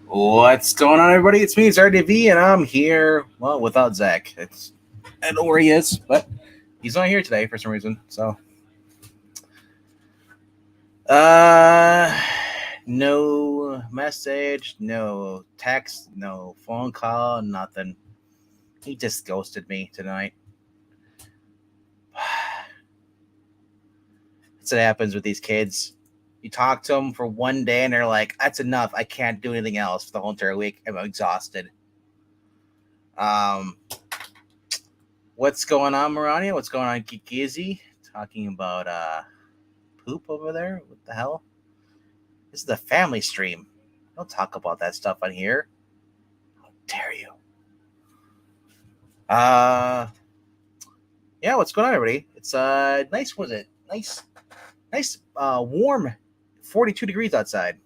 What's going on, everybody? It's me, it's RDV, and I'm here, well, without Zach. I don't know where he is, but he's not here today for some reason. Uh, no message, no text, no phone call, nothing. He just ghosted me tonight. That's what happens with these kids. You talk to them for one day, and they're like, "That's enough. I can't do anything else for the whole entire week. I'm exhausted." Um, What's going on, Marania? What's going on, Geeky? Talking about poop over there? What the hell? This is a family stream. Don't talk about that stuff on here. How dare you? Uh yeah, what's going on, everybody? It's nice, was it? Nice warm 42 degrees outside.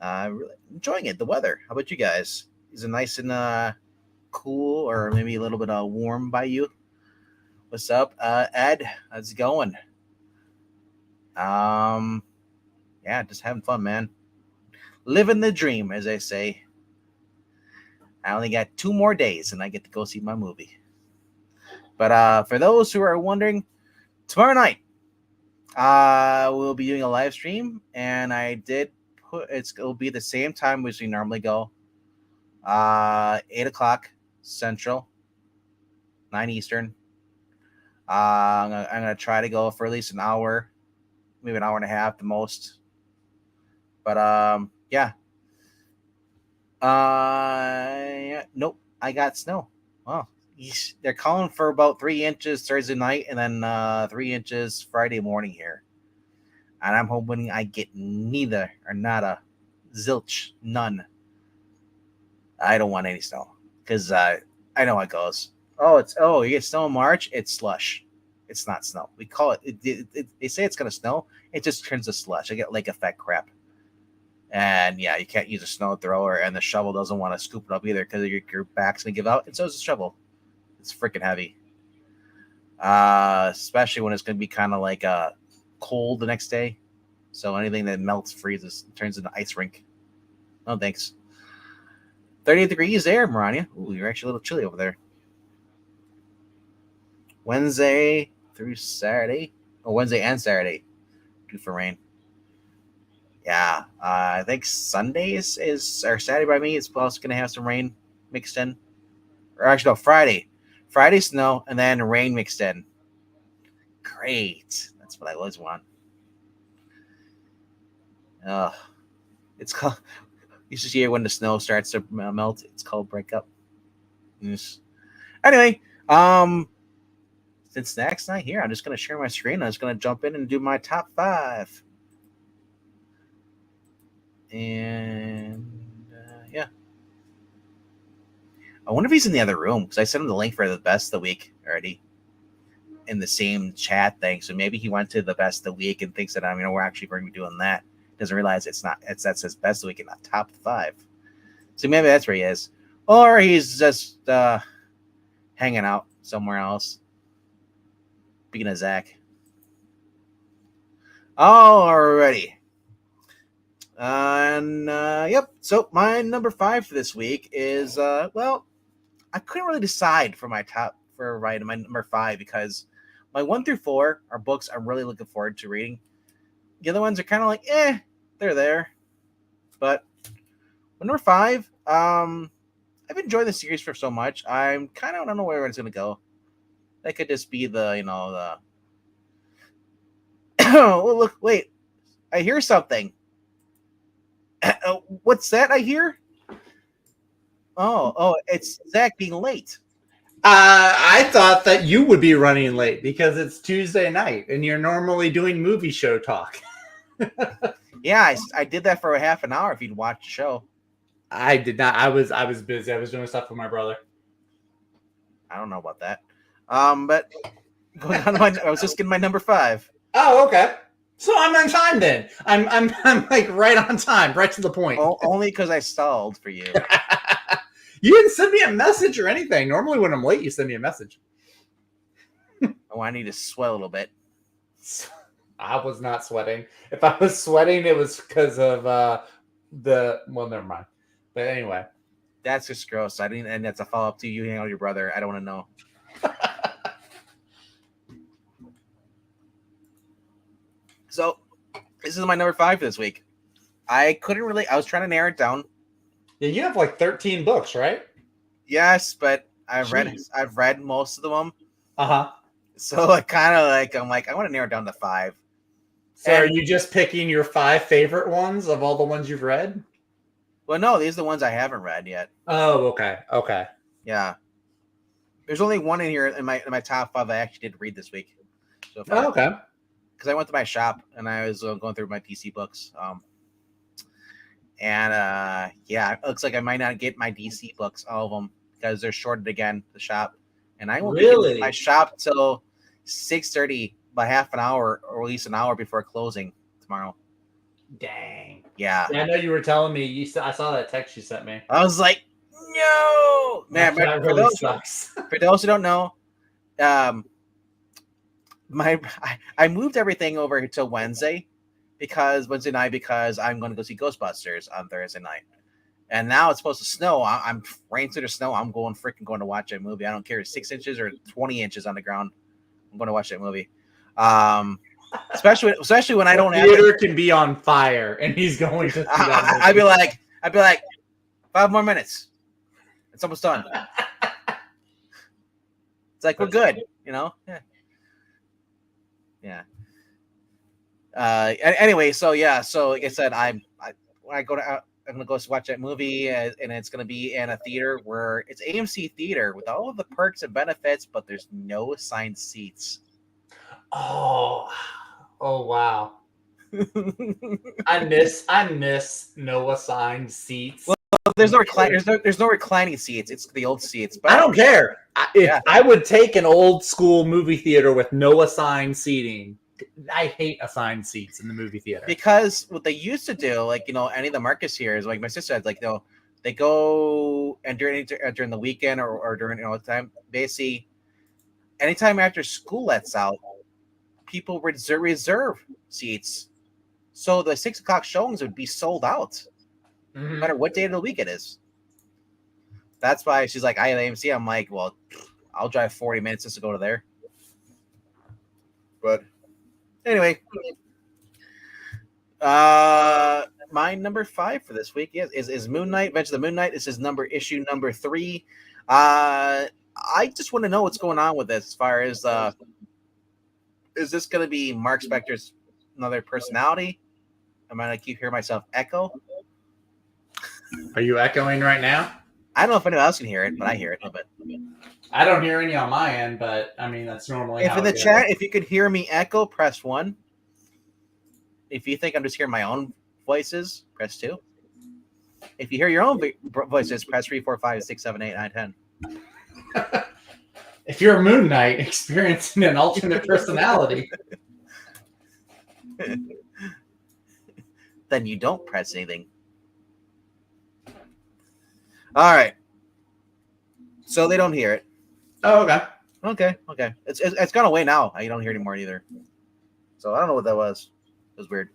Really enjoying it, the weather. How about you guys? Is it nice and cool or maybe a little bit warm by you? What's up, Ed? How's it going? Um, yeah, just having fun, man. Living the dream, as they say. I only got 2 more days and I get to go see my movie. But for those who are wondering, tomorrow night we'll be doing a live stream, and I did put it'll be the same time as we normally go. 8 o'clock Central, 9 Eastern. I'm gonna try to go for at least an hour, maybe an hour and a half the most. But yeah. Nope. I got snow. Wow. They're calling for about 3 inches Thursday night, and then 3 inches Friday morning here. And I'm hoping I get neither or nada, zilch, none. I don't want any snow because I know how it goes. You get snow in March. It's slush. It's not snow. We call it. They say it's gonna snow. It just turns to slush. I get lake effect crap. And yeah, you can't use a snow thrower, and the shovel doesn't want to scoop it up either because your back's gonna give out, and so is the shovel. It's freaking heavy, especially when it's gonna be kind of like cold the next day. So anything that melts, freezes, turns into ice rink. No thanks. 38 degrees there, Marania. Ooh, you're actually a little chilly over there. Wednesday through Saturday, or Wednesday and Saturday, due for rain. Yeah, I think Sundays is or Saturday by me is also going to have some rain mixed in. Or actually, no, Friday snow and then rain mixed in. Great, that's what I always want. Uh, it's called. You should hear when the snow starts to melt. It's called breakup. Yes. Anyway, since Snack's not here, I'm just going to share my screen. I'm just going to jump in and do my top 5. And yeah. I wonder if he's in the other room because I sent him the link for the best of the week already in the same chat thing. So maybe he went to the best of the week and thinks that we're actually going to be doing that. Doesn't realize it's not. That says best of the week and not top 5. So maybe that's where he is, or he's just hanging out somewhere else. Speaking of Zach. Alrighty. Yep. So my number 5 for this week is I couldn't really decide for my number 5 because my 1 through 4 are books I'm really looking forward to reading. The other ones are kind of like, they're there. But number 5, I've enjoyed the series for so much. I don't know where it's gonna go. That could just be the oh, look, wait. I hear something. What's that I hear? Oh, it's Zach being late. I thought that you would be running late because it's Tuesday night and you're normally doing movie show talk. Yeah, I did that for a half an hour if you'd watch the show. I did not. I was busy. I was doing stuff with my brother. I don't know about that. But going on I was just getting my number 5. Oh, okay. So I'm on time then. I'm like right on time, right to the point. Only because I stalled for you. You didn't send me a message or anything. Normally when I'm late, you send me a message. I need to sweat a little bit. I was not sweating. If I was sweating, it was because of Never mind. But anyway, That's just gross. I didn't, and that's a follow up to you hanging out with your brother. I don't want to know. So this is my number 5 for this week. I couldn't really. I was trying to narrow it down. yeah, you have like 13 books, right? Yes, but I've Jeez. read most of them. Uh-huh. So I kind of like I'm like I want to narrow it down to 5. So are And you just picking your 5 favorite ones of all the ones you've read? well, no, these are the ones I haven't read yet. Oh, okay. Okay. Yeah, there's only one in here in my top 5 I actually did read this week so far. Oh, okay. Because I went to my shop and I was going through my DC books. And yeah, it looks like I might not get my DC books, all of them, because they're shorted again, the shop. And I won't be getting to my shop till 6:30 by half an hour, or at least an hour before closing tomorrow. Dang. Yeah. I know you were telling me. I saw that text you sent me. I was like, no! Man, That really sucks. For those who don't know, I moved everything over to Wednesday Wednesday night because I'm going to go see Ghostbusters on Thursday night. And now it's supposed to snow. I'm raining through the snow. I'm going to watch that movie. I don't care if it's 6 inches or 20 inches on the ground. I'm going to watch that movie. Especially when I don't have theater can be on fire, and he's going to see that movie. I'd be like 5 more minutes. It's almost done. It's like we're good, you know. Yeah. Anyway, so yeah, so like I said, when I go to I'm gonna go watch that movie, and it's gonna be in a theater where it's AMC theater with all of the perks and benefits, but there's no assigned seats. Oh wow! I miss no assigned seats. Well, there's no reclining seats. It's the old seats. But I don't care. I would take an old school movie theater with no assigned seating. I hate assigned seats in the movie theater because what they used to do, like any of the markets here is like my sister said, like they go and during the weekend or during the time basically anytime after school lets out, people reserve seats, so the 6 o'clock showings would be sold out, no matter what day of the week it is. That's why she's like, I have AMC. I'm like, well, I'll drive 40 minutes just to go to there. But anyway, my number 5 for this week is Moon Knight, Adventure of the Moon Knight. This is issue number 3. I just want to know what's going on with this as far as is this going to be Mark Spector's another personality? Am I going to keep hearing myself echo? Are you echoing right now? I don't know if anyone else can hear it, but I hear it a little bit. I don't hear any on my end, but I mean that's normally. If in the chat, if you could hear me echo, press 1. If you think I'm just hearing my own voices, press 2. If you hear your own voices, press 3, 4, 5, 6, 7, 8, 9, 10. If you're a Moon Knight experiencing an alternate personality, then you don't press anything. All right. So they don't hear it. Oh, okay. Okay. It's gone away now. You don't hear it anymore either. So I don't know what that was. It was weird.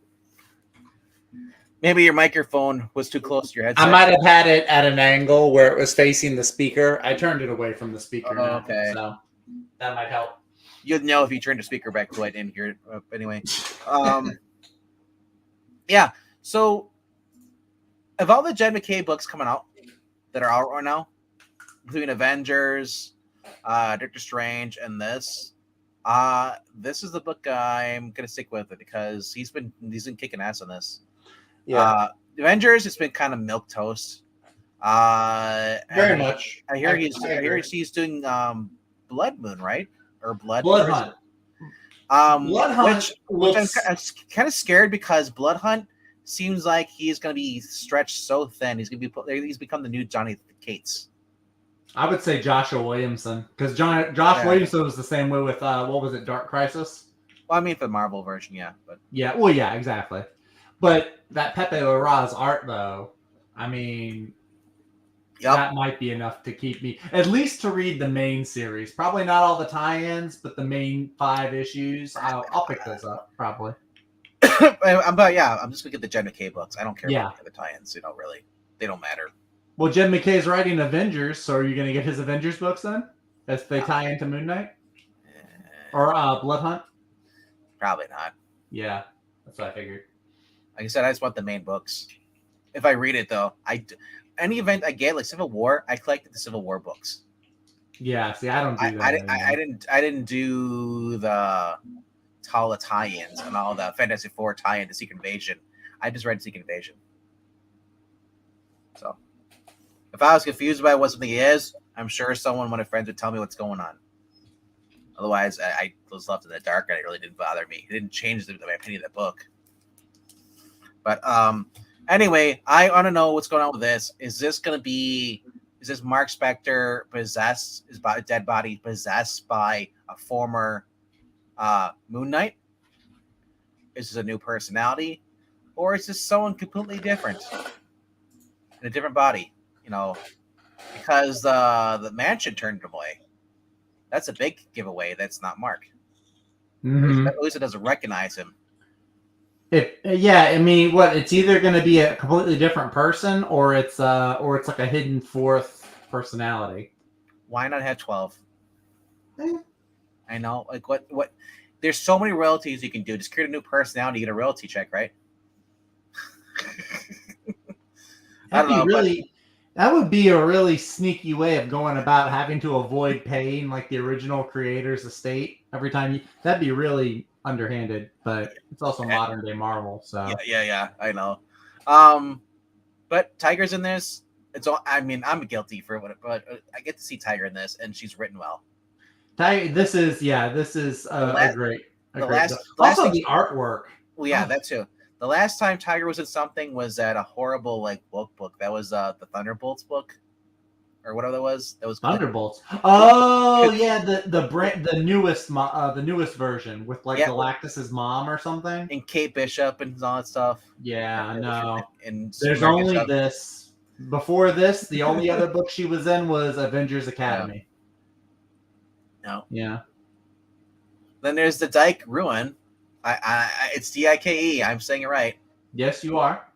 Maybe your microphone was too close to your headset. I might have had it at an angle where it was facing the speaker. I turned it away from the speaker now, okay. So that might help. You'd know if you turned the speaker back so I didn't hear it. Anyway. Yeah. So of all the Jed McKay books coming out that are out right now, between Avengers, Doctor Strange, and this is the book I'm gonna stick with it because he's been kicking ass on this. Yeah. Avengers, it's been kind of milk toast. Very much. I hear he's doing Blood Moon, right? Or Blood Hunt. Blood Hunt, which I'm kind of scared because Blood Hunt seems like he's going to be stretched so thin. He's become the new Johnny Cates. I would say Joshua Williamson because Josh Williamson was the same way with what was it, Dark Crisis? Well, I mean for the Marvel version, yeah, but yeah, exactly. But that Pepe Larraz's art, though, I mean, that might be enough to keep me at least to read the main series. Probably not all the tie-ins, but the main 5 issues. I'll pick those up probably. I'm just gonna get the Jen McKay books. I don't care Yeah. about the other tie-ins. Really, they don't matter. Well, Jed McKay's writing Avengers, so are you going to get his Avengers books then? As they tie into Moon Knight? Or Blood Hunt? Probably not. Yeah, that's what I figured. Like I said, I just want the main books. If I read it, though, any event I get, like Civil War, I collected the Civil War books. Yeah, see, I don't do that. I didn't do the Tala tie-ins and all the Fantastic Four tie-in to Secret Invasion. I just read Secret Invasion. So, if I was confused about what something is, I'm sure one of my friends would tell me what's going on. Otherwise, I was left in the dark, and it really didn't bother me. It didn't change my opinion of the book. But anyway, I want to know what's going on with this. Is this Mark Spector possessed? Is a dead body possessed by a former Moon Knight? Is this a new personality? Or is this someone completely different in a different body? Because the mansion turned him away. That's a big giveaway. That's not Mark. Mm-hmm. At least it doesn't recognize him. It's either going to be a completely different person, or it's like a hidden fourth personality. Why not have 12? I know, like what? There's so many royalties you can do. Just create a new personality, you get a royalty check, right? That would be a really sneaky way of going about having to avoid paying like the original creator's estate every time. That'd be really underhanded, but it's also modern day Marvel. So yeah, I know. But Tiger's in this. It's all. I mean, I'm guilty for it, but I get to see Tiger in this, and she's written well. This is a great. Also, the artwork. Well, yeah, that too. The last time Tiger was in something was at a horrible book. That was the Thunderbolts book, or whatever that was. That was Thunderbolts. Oh yeah, the newest version with Galactus's mom or something, and Kate Bishop and all that stuff. Yeah, no. And there's only this. Before this, the only other book she was in was Avengers Academy. No. Yeah. Then there's the Dyke Ruin. It's Dike. I'm saying it right. Yes, you are.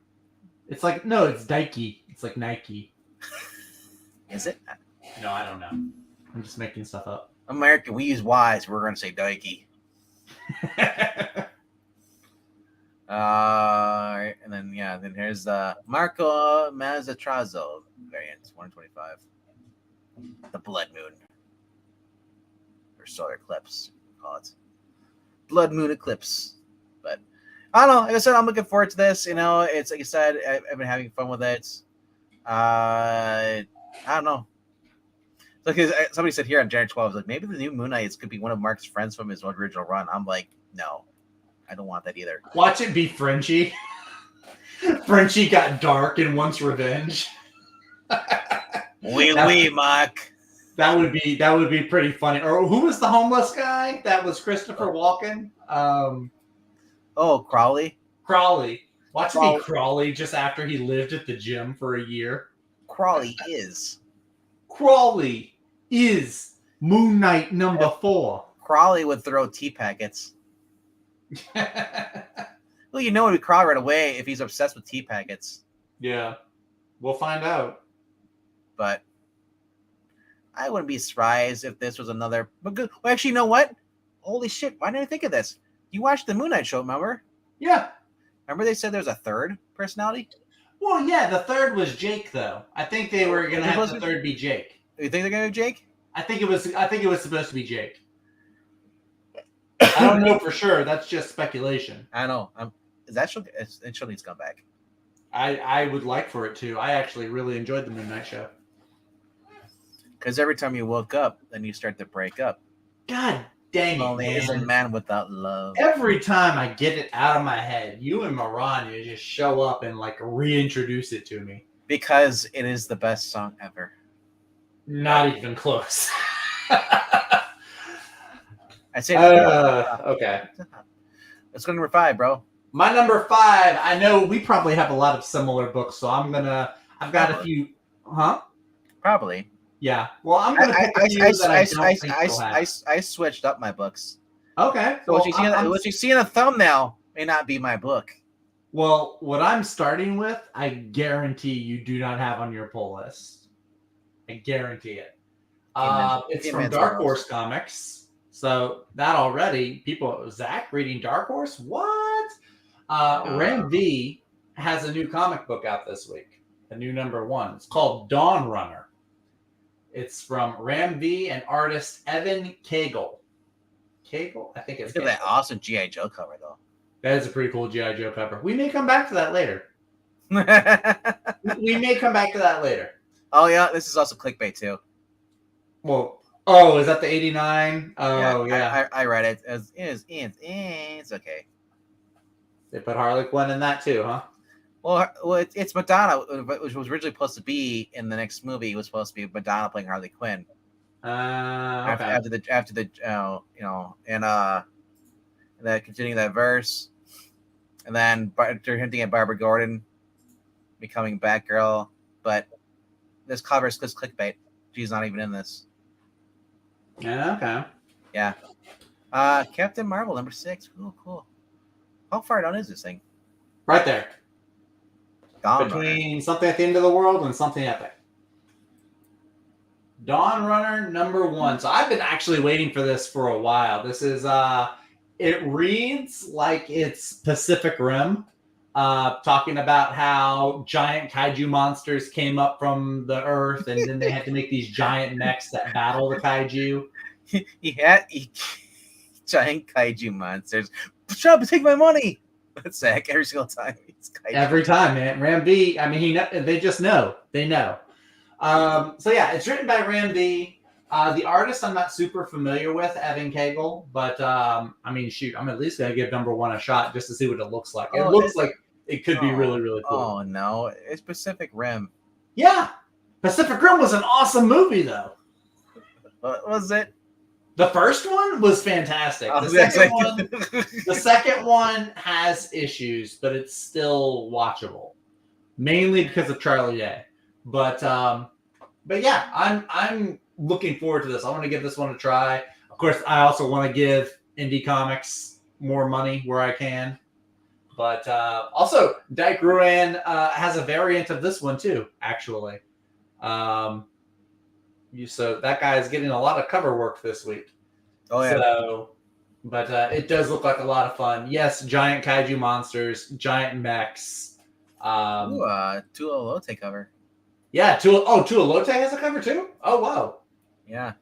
It's like it's Dikey. It's like Nike. Is it? No, I don't know. I'm just making stuff up. American, we use Y's. We're going to say Dikey. And then here's the Marco Mazzatrazo variant, 125. The Blood Moon. Or Solar Eclipse, call it. Blood Moon Eclipse. But I don't know. Like I said, I'm looking forward to this. It's like I said, I've been having fun with it. I don't know. Like somebody said here on January 12th, like maybe the new Moon Knight could be one of Mark's friends from his original run. I'm like, no, I don't want that either. Watch it be Frenchie. Frenchie got dark and wants revenge. Oui, Mark. That would be pretty funny. Or who was the homeless guy? That was Christopher Walken. Crowley. Watch it be Crawley just after he lived at the gym for a year. Crawley is Moon Knight number 4. Crawley would throw tea packets. Well, it would be Crawley right away if he's obsessed with tea packets. Yeah, we'll find out. But I wouldn't be surprised if this was another. But good. Well, actually, you know what? Holy shit! Why didn't I think of this? You watched the Moon Knight show, remember? Yeah. Remember they said there was a third personality? Well, yeah, the third was Jake, though. I think they were going to have the third be Jake. You think they're going to do Jake? I think it was supposed to be Jake. I don't know for sure. That's just speculation. I know. It still needs to come back. I would like for it to. I actually really enjoyed the Moon Knight show. Because every time you woke up, then you start to break up. God dang it, Only is a man without love. Every time I get it out of my head, you and Maranya just show up and reintroduce it to me. Because it is the best song ever. Not even close. I say okay. Let's go to number 5, bro. My number 5, I know we probably have a lot of similar books, so I've got a few. Huh? Probably. Yeah. Well, I'm gonna pick a few that I don't think you'll have. I switched up my books. Okay. So what you see in the thumbnail may not be my book. Well, what I'm starting with, I guarantee you do not have on your pull list. I guarantee it. It's from Dark Horse Comics. So that already, people, Zach reading Dark Horse? What? Ram V has a new comic book out this week, a new #1. It's called Dawn Runner. It's from Ram V and artist Evan Cagle. Cagle? I think it's Look at that awesome G.I. Joe cover, though. That is a pretty cool G.I. Joe cover. We may come back to that later. We may come back to that later. Oh, yeah. This is also clickbait, too. Well, oh, is that the 89? Oh, yeah. I read it. It's okay. They put Harley Quinn in that, too, huh? Well, it's Madonna, which was originally supposed to be in the next movie. It was supposed to be Madonna playing Harley Quinn. Okay. After the and then continuing that verse, and then they're hinting at Barbara Gordon becoming Batgirl, but this cover is just clickbait. She's not even in this. Yeah. Okay. Yeah. Captain Marvel #6. Cool. How far down is this thing? Right there. Dawn Between Runner. Something at the End of the World and Something Epic. Dawn Runner #1. So I've been actually waiting for this for a while. This is it reads like it's Pacific Rim, talking about how giant kaiju monsters came up from the earth, and then they had to make these giant mechs that battle the kaiju. Giant kaiju monsters. Shut up and take my money. That's Zach every single time. Every time, man. Ram V. I mean, they just know. They know. So yeah, it's written by Ram V. The artist I'm not super familiar with, Evan Cagle, but I mean, shoot, I'm at least gonna give #1 a shot just to see what it looks like. It looks like it could be really, really cool. Oh no, it's Pacific Rim. Yeah, Pacific Rim was an awesome movie, though. What was it? The first one was fantastic. The second one has issues, but it's still watchable, mainly because of Charlie Day. But yeah, I'm looking forward to this. I want to give this one a try. Of course, I also want to give indie comics more money where I can. But also, Dyke Ruan has a variant of this one too, actually. So that guy is getting a lot of cover work this week. Oh yeah. So, but it does look like a lot of fun. Yes, giant kaiju monsters, giant mechs. Tua Lote cover. Yeah, Tua Lote has a cover too? Oh, wow. Yeah.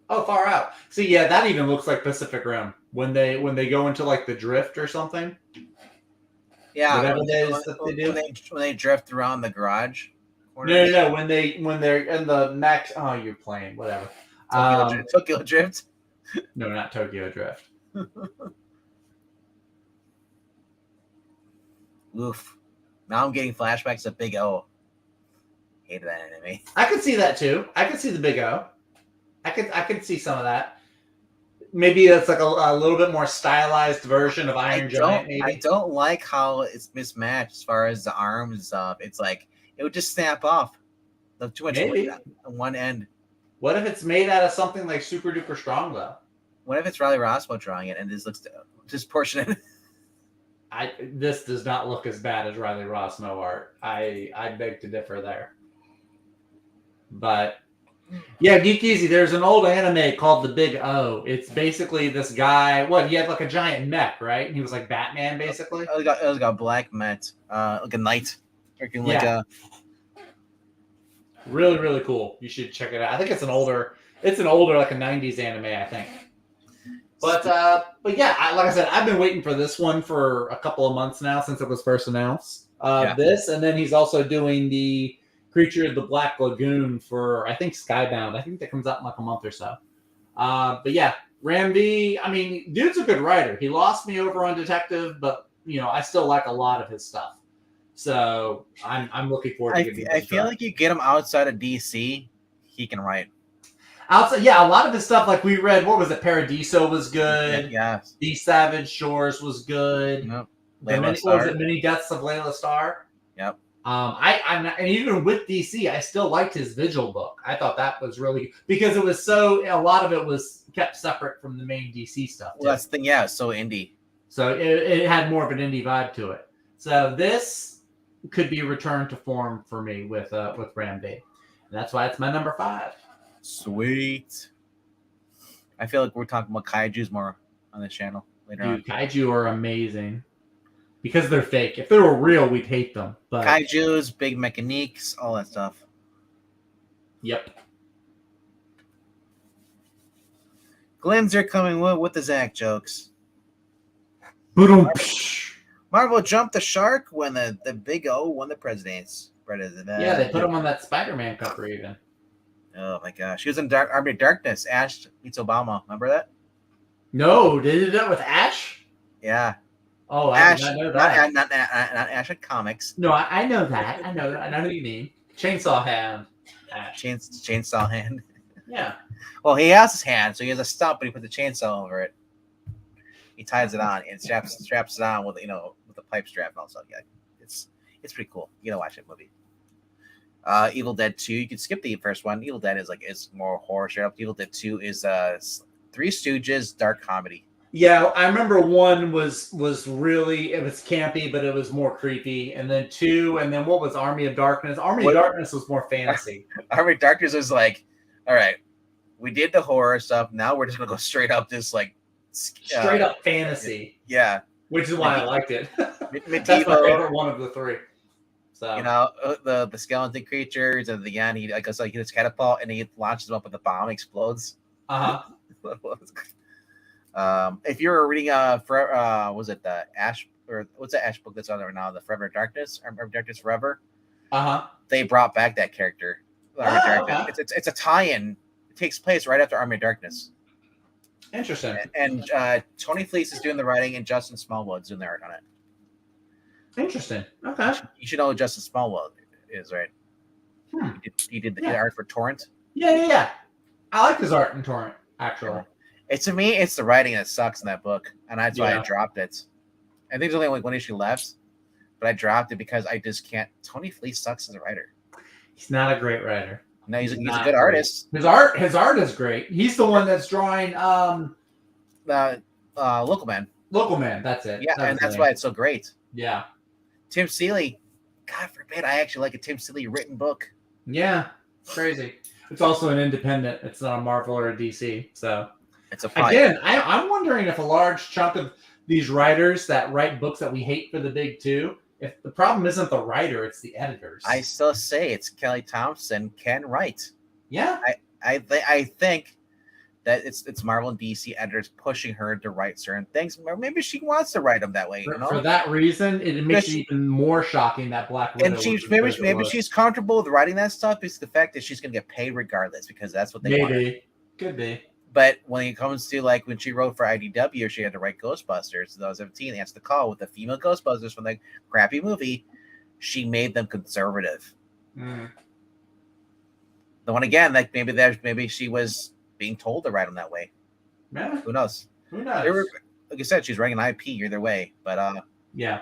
Oh, far out. See, yeah, that even looks like Pacific Rim when they go into like the drift or something. Yeah, whatever it is that they do. When they drift around the garage. No. When they're in the mech. Oh, you're playing whatever. Tokyo Drift. No, not Tokyo Drift. Oof. Now I'm getting flashbacks of Big O. Hated that anime. I could see that too. I could see the Big O. I could see some of that. Maybe it's like a little bit more stylized version of Iron Giant. Maybe. I don't like how it's mismatched as far as the arms and stuff. It's like it would just snap off. Too much on one end. What if it's made out of something like Super Duper Strong though? What if it's Riley Rossmo drawing it and this looks disproportionate? This does not look as bad as Riley Rossmo art. I beg to differ there. But yeah, Geek Easy, there's an old anime called The Big O. It's basically this guy, he had like a giant mech, right? And he was like Batman, basically. It was got black Met, like a knight. Really, really cool. You should check it out. I think it's an older like a 90s anime, I think. But yeah, like I said, I've been waiting for this one for a couple of months now since it was first announced. This, and then he's also doing the Creature of the Black Lagoon for, I think, Skybound. I think that comes out in like a month or so. But yeah, Ram V, I mean, dude's a good writer. He lost me over on Detective, but, I still like a lot of his stuff. So I'm looking forward to getting this. I feel like you get him outside of DC, he can write. Outside, yeah, a lot of his stuff, like we read, what was it? Paradiso was good. Yeah. The Savage Shores was good. Yep. Many Deaths of Layla Starr. Yep. And even with DC, I still liked his Vigil book. I thought that was really, because it was a lot of it was kept separate from the main DC stuff. Well, that's the thing. Yeah, so indie. So it had more of an indie vibe to it. So this could be returned to form for me with Ram B. And that's why it's my number 5. Sweet. I feel like we're talking about kaijus more on this channel later on. Dude, kaiju are amazing because they're fake. If they were real, we'd hate them. But Kaijus, big mechaniques, all that stuff. Yep. Glenn's are coming with the Zach jokes. Boom. Marvel jumped the shark when the Big O won the president's. Yeah, they put him on that Spider-Man cover even. Oh my gosh, he was in Army of Darkness. Ash meets Obama. Remember that? No, they did that with Ash. Yeah. Oh, I did not know that. Not Ash at comics. No, I know that. I know who you mean. Chainsaw Hand. Ash. Chainsaw Hand. Yeah. Well, he has his hand, so he has a stump, but he puts the chainsaw over it. He ties it on and straps it on with with a pipe strap and all that. Yeah, it's pretty cool. You gotta watch that movie. Evil Dead 2. You can skip the first one. Evil Dead is more horror straight up. Evil Dead 2 is Three Stooges dark comedy. Yeah, I remember 1 was really, it was campy, but it was more creepy. And then 2, and then what was Army of Darkness? Army of Darkness was more fantasy. Army of Darkness was like, all right, we did the horror stuff. Now we're just gonna go straight up this like straight up fantasy. Yeah, which is why I liked it. Medieval. That's my favorite one of the 3. So the skeleton creatures, and the end he hits catapult and he launches them up with the bomb, explodes. If you were reading was it the Ash, or what's the Ash book that's on there now? The Forever Darkness, or Darkness Forever. They brought back that character. Army of Darkness. It's a tie-in. It takes place right after Army of Darkness. Interesting. And Tony Fleece is doing the writing, and Justin Smallwood's doing the art on it. Interesting. Okay. You should know who Justin Smallwood is, right? He did the art for Torrent. Yeah. I like his art in Torrent, actually. To me, it's the writing that sucks in that book, and that's why I dropped it. I think there's only like 1 issue left, but I dropped it because I just can't. Tony Fleece sucks as a writer. He's not a great writer. No, he's a good artist. His art is great. He's the one that's drawing Local Man. Local Man, that's it. Yeah, and that's why it's so great. Yeah. Tim Seeley, God forbid, I actually like a Tim Seeley written book. Yeah, crazy. It's also an independent. It's not a Marvel or a DC. So it's a fight. Again, I'm wondering if a large chunk of these writers that write books that we hate for the big 2, if the problem isn't the writer, it's the editors. I still say it's Kelly Thompson can write. Yeah. I think that it's Marvel and DC editors pushing her to write certain things. Or maybe she wants to write them that way. For that reason, it makes it even more shocking that Black Widow. And maybe she's comfortable with writing that stuff because the fact that she's going to get paid regardless, because that's what they want. Could be. But when it comes to like when she wrote for IDW, she had to write Ghostbusters. In 2017, they answered the call with the female Ghostbusters from the crappy movie. She made them conservative. The one again, like maybe she was being told to write them that way. Yeah. Who knows? Like I said, she's writing an IP either way. But yeah,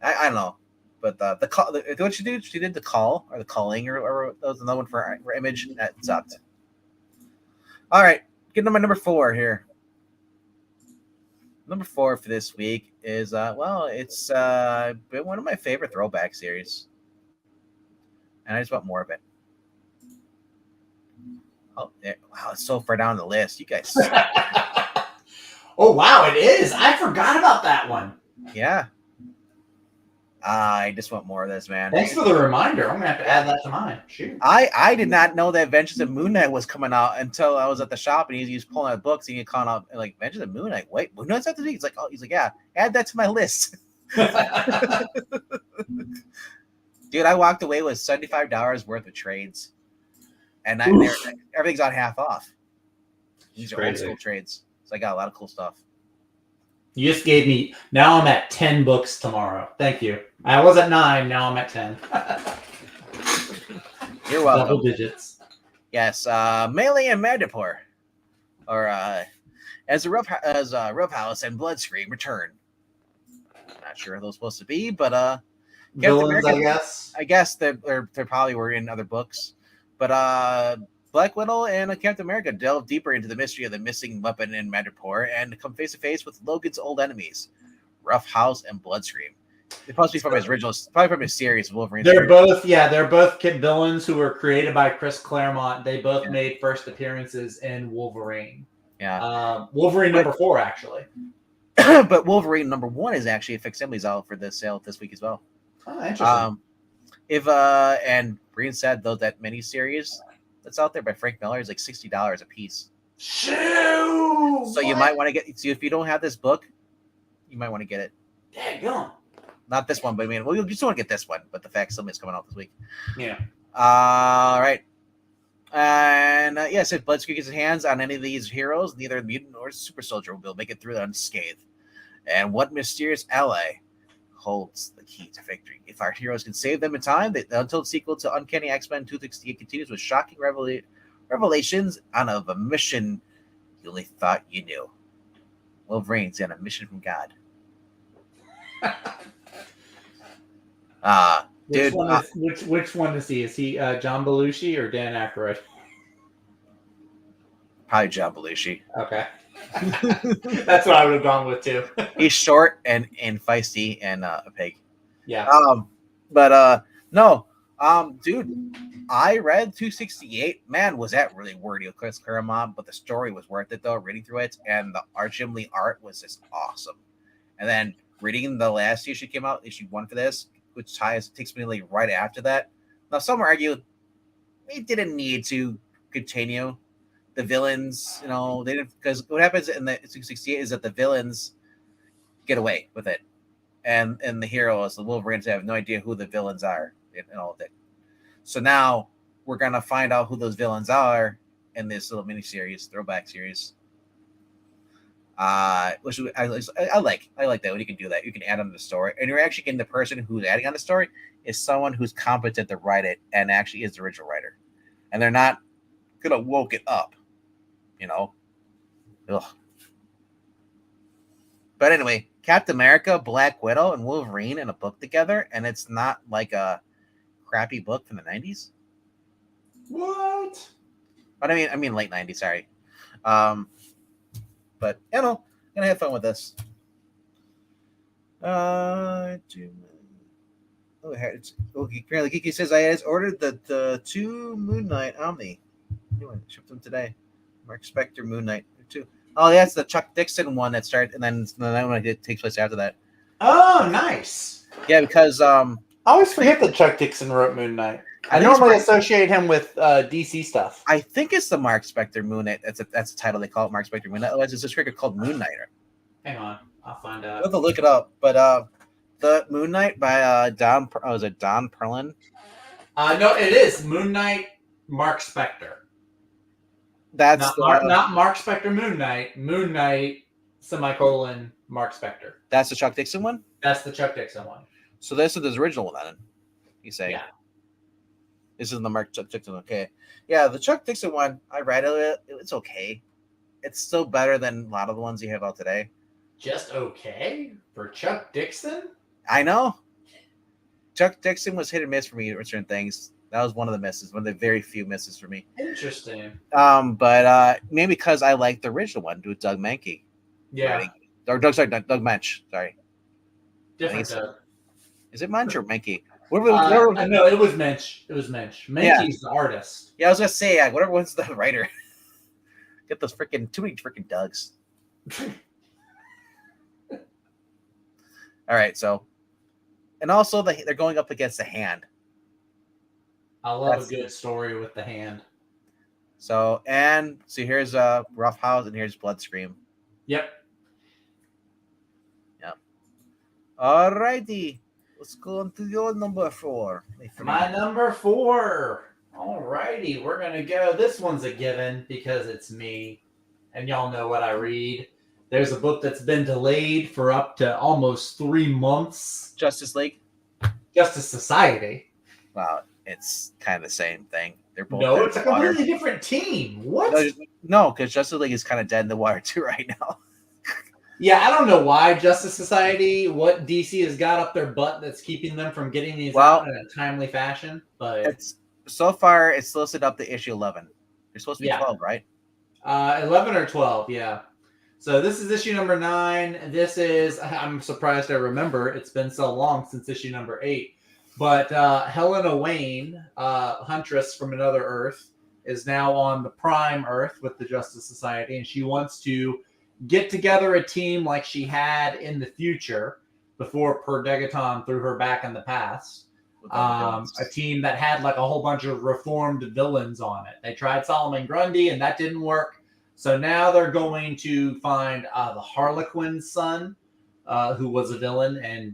I don't know. But the call, what she did? She did the call or the calling, or that was another one for Image that sucked. All right, get to my number 4 here. Number 4 for this week is it's been one of my favorite throwback series, and I just want more of it. Oh, wow, it's so far down the list. You guys. Oh, wow, it is. I forgot about that one. Yeah. I just want more of this, man. Thanks for the reminder. I'm going to have to add that to mine. Shoot. I did not know that Adventures of Moon Knight was coming out until I was at the shop, and he was pulling out books, and he calling out, like, Adventures of Moon Knight. Wait, Moon Knight's after this week? He's like, yeah, add that to my list. Dude, I walked away with $75 worth of trades. And everything's on half off. These are old school trades. So I got a lot of cool stuff. You just gave me, now I'm at 10 books tomorrow. Thank you. I was at 9, now I'm at 10. You're welcome. Double digits. Yes, Melee and Madripoor. Or as Rough House and Bloodscream return. Not sure who those supposed to be, but villains, I guess. I guess they probably were in other books. But Black Widow and Captain America delve deeper into the mystery of the missing weapon in Madripoor and come face to face with Logan's old enemies, Rough House and Bloodscream. They're supposed to be from his original, probably from his series, Wolverine. They're both villains who were created by Chris Claremont. They both Yeah. made first appearances in Wolverine. Yeah. Wolverine number 4, actually. But Wolverine number 1 is actually a facsimiles out for the sale this week as well. Oh, interesting. If and Green said though that miniseries that's out there by Frank Miller is like $60 a piece. Shoo! So you might want to get. So if you don't have this book, you might want to get it. Daggone. Not this one, but I mean, well, you just want to get this one. But the facsimile is coming out this week. Yeah. All right. And yes, if Bloodstreak gets his hands on any of these heroes, neither mutant nor super soldier will make it through unscathed. And what mysterious ally holds the key to victory? If our heroes can save them in time, the untold sequel to Uncanny X-Men 268 continues with shocking revelations on a mission you only thought you knew. Wolverine's on a mission from God. Which Dude, one is he? Is he John Belushi or Dan Aykroyd? probably John Belushi. Okay. That's what I would have gone with too. He's short and feisty and a pig. Yeah. No. Dude, I read 268. Man, was that really wordy with Chris Claremont, but the story was worth it though, reading through it, and the Jim Lee art was just awesome. And then reading the last issue came out, issue 1 for this, which takes me like right after that. Now some argue they didn't need to continue. The villains, they didn't, because what happens in the 268 is that the villains get away with it, and the heroes, the Wolverines, have no idea who the villains are and all of it. So now we're gonna find out who those villains are in this little mini series, throwback series. Which I like. I like that when you can do that. You can add on to the story, and you're actually getting the person who's adding on the story is someone who's competent to write it and actually is the original writer, and they're not gonna woke it up. Ugh. But anyway, Captain America, Black Widow, and Wolverine in a book together, and it's not like a crappy book from the 90s. What? But I mean late 90s, sorry. But I'm gonna have fun with this. Apparently Geeky says I has ordered the 2 Moon Knight Omni. Shipped them today. Mark Spector, Moon Knight 2. Oh, yeah, it's the Chuck Dixon one that started, and then that one takes place after that. Oh, nice. Yeah, because I always forget that Chuck Dixon wrote Moon Knight. I normally associate him with DC stuff. I think it's the Mark Spector Moon Knight. That's the title they call it, Mark Spector Moon Knight. Otherwise, it's a record called Moon Knight. Hang on, I'll find out. I'll have to look it up. But the Moon Knight by Don. Was it Don Perlin? No, it is Moon Knight, Mark Spector. That's not Mark Spector Moon Knight. Moon Knight, semicolon, Mark Spector. That's the Chuck Dixon one? That's the Chuck Dixon one. So this is the original one, then? You say? Yeah. This is the Chuck Dixon. Okay. Yeah, the Chuck Dixon one, I read it. It's okay. It's still better than a lot of the ones you have out today. Just okay? For Chuck Dixon? I know. Chuck Dixon was hit or miss for me with certain things. That was one of the misses, one of the very few misses for me. Interesting. But maybe because I liked the original one with Doug Mahnke. Yeah. Doug Mensch. Sorry. Different Doug. Is it Mensch or Mahnke? No, it was Mensch. It was Mensch. Mahnke's the artist. Yeah, I was gonna say, whatever one's the writer. Get those too many freaking Dougs. All right, so, and also they're going up against the Hand. I love a good story with the Hand. So here's Rough House and here's Bloodscream. Yep. Alrighty. Let's go on to your number 4. My number 4. Alrighty, we're gonna go. This one's a given because it's me, and y'all know what I read. There's a book that's been delayed for up to almost 3 months. Justice League. Justice Society. Wow, it's kind of the same thing. They're both. No, it's a completely different team. What? No, because Justice League is kind of dead in the water too right now. Yeah, I don't know why Justice Society, what DC has got up their butt that's keeping them from getting these out in a timely fashion. But so far it's listed up to issue 11. You're supposed to be 12, right? 11 or 12, yeah. So this is issue number 9. This is, I'm surprised I remember. It's been so long since issue number 8. But Helena Wayne, Huntress from Another Earth, is now on the Prime Earth with the Justice Society, and she wants to get together a team like she had in the future before Per Degaton threw her back in the past. A team that had like a whole bunch of reformed villains on it. They tried Solomon Grundy, and that didn't work. So now they're going to find the Harlequin's son, who was a villain, and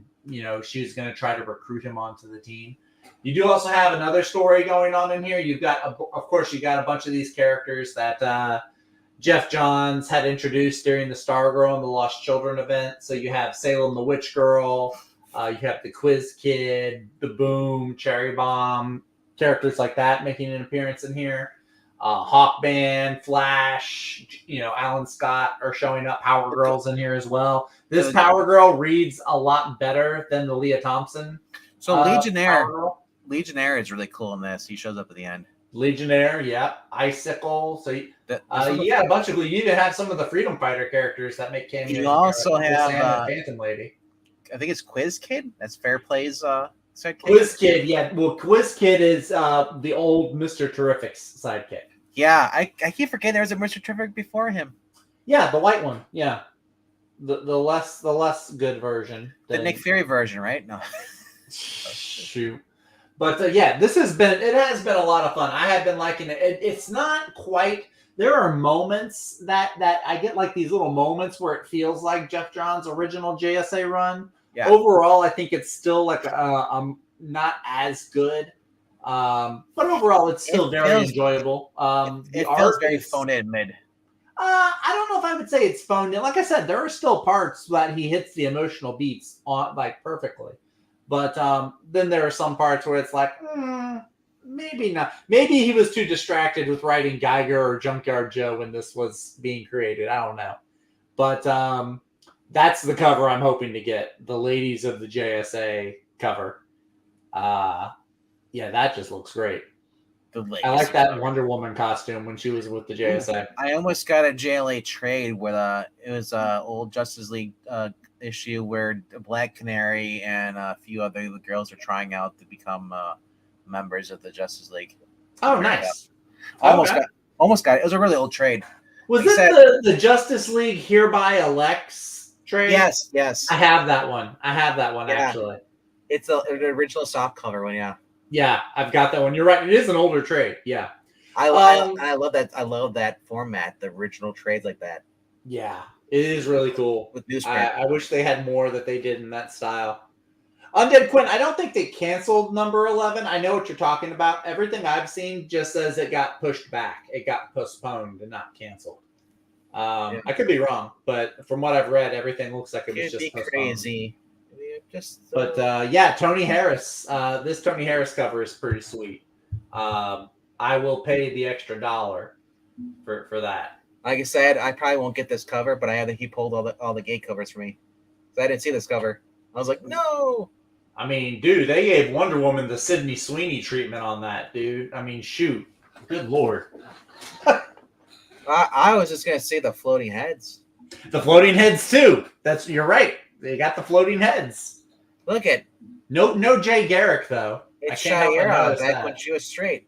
she's going to try to recruit him onto the team. You do also have another story going on in here. You've got, of course, you got a bunch of these characters that Jeff Johns had introduced during the Stargirl and the Lost Children event. So you have Salem the Witch Girl, you have the Quiz Kid, the Boom, Cherry Bomb, characters like that making an appearance in here. Hawkman, Flash, Alan Scott are showing up. Power Girl's in here as well. This Power Girl reads a lot better than the Leah Thompson. So Legionnaire is really cool in this. He shows up at the end. Legionnaire, yeah. Icicle. So a bunch of. You even have some of the Freedom Fighter characters that make cameos. You also have Phantom Lady. I think it's Quiz Kid. That's Fairplay's sidekick. Quiz Kid, yeah. Well, Quiz Kid is the old Mr. Terrific's sidekick. Yeah, I keep forgetting there was a Mr. Terrific before him. Yeah, the white one. Yeah, the less good version. The Nick Fury version, right? No. Shoot. But this has been a lot of fun. I have been liking it. It's not quite. There are moments that I get like these little moments where it feels like Jeff Johns' original JSA run. Yeah. Overall, I think it's still like not as good. But overall, it's still very enjoyable. It feels very phoned in mid. I don't know if I would say it's phoned in. Like I said, there are still parts that he hits the emotional beats on like perfectly. But then there are some parts where it's like, maybe not. Maybe he was too distracted with writing Geiger or Junkyard Joe when this was being created. I don't know. But that's the cover I'm hoping to get. The Ladies of the JSA cover. That just looks great. I like that Wonder Woman costume when she was with the JSA. I almost got a JLA trade where it was old Justice League issue where Black Canary and a few other girls are trying out to become members of the Justice League. Oh, nice! Almost got it. It was a really old trade. Was it the Justice League Hereby Elects trade? Yes. I have that one. Actually. It's the original soft cover one. Yeah. Yeah, I've got that one. You're right. It is an older trade. Yeah. I love that. I love that format. The original trades like that. Yeah, it is really cool. With newsprint. I wish they had more that they did in that style. Undead Quinn, I don't think they canceled number 11. I know what you're talking about. Everything I've seen just says it got pushed back. It got postponed and not canceled. I could be wrong, but from what I've read, everything looks like it was just postponed. Crazy. But Tony Harris. This Tony Harris cover is pretty sweet. I will pay the extra $1 for that. Like I said, I probably won't get this cover, but he pulled all the gate covers for me. So I didn't see this cover. I was like, no. I mean, dude, they gave Wonder Woman the Sydney Sweeney treatment on that, dude. I mean, shoot. Good Lord. I was just gonna say the floating heads. The floating heads too. You're right. They got the floating heads. Look at no Jay Garrick though. It's Shira back when she was straight.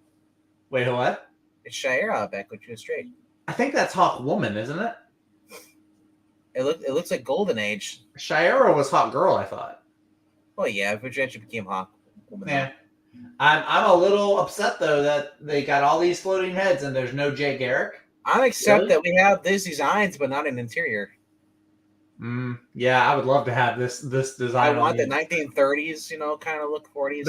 Wait, what? It's Shira back when she was straight. I think that's Hawk Woman, isn't it? It looks like Golden Age. Shira was Hawk Girl, I thought. Well, yeah, but she became Hawk Woman. Yeah. I'm a little upset though that they got all these floating heads and there's no Jay Garrick. I'm upset that we have these designs but not an interior. Yeah, I would love to have this design. I want the 1930s, kind of look 40s.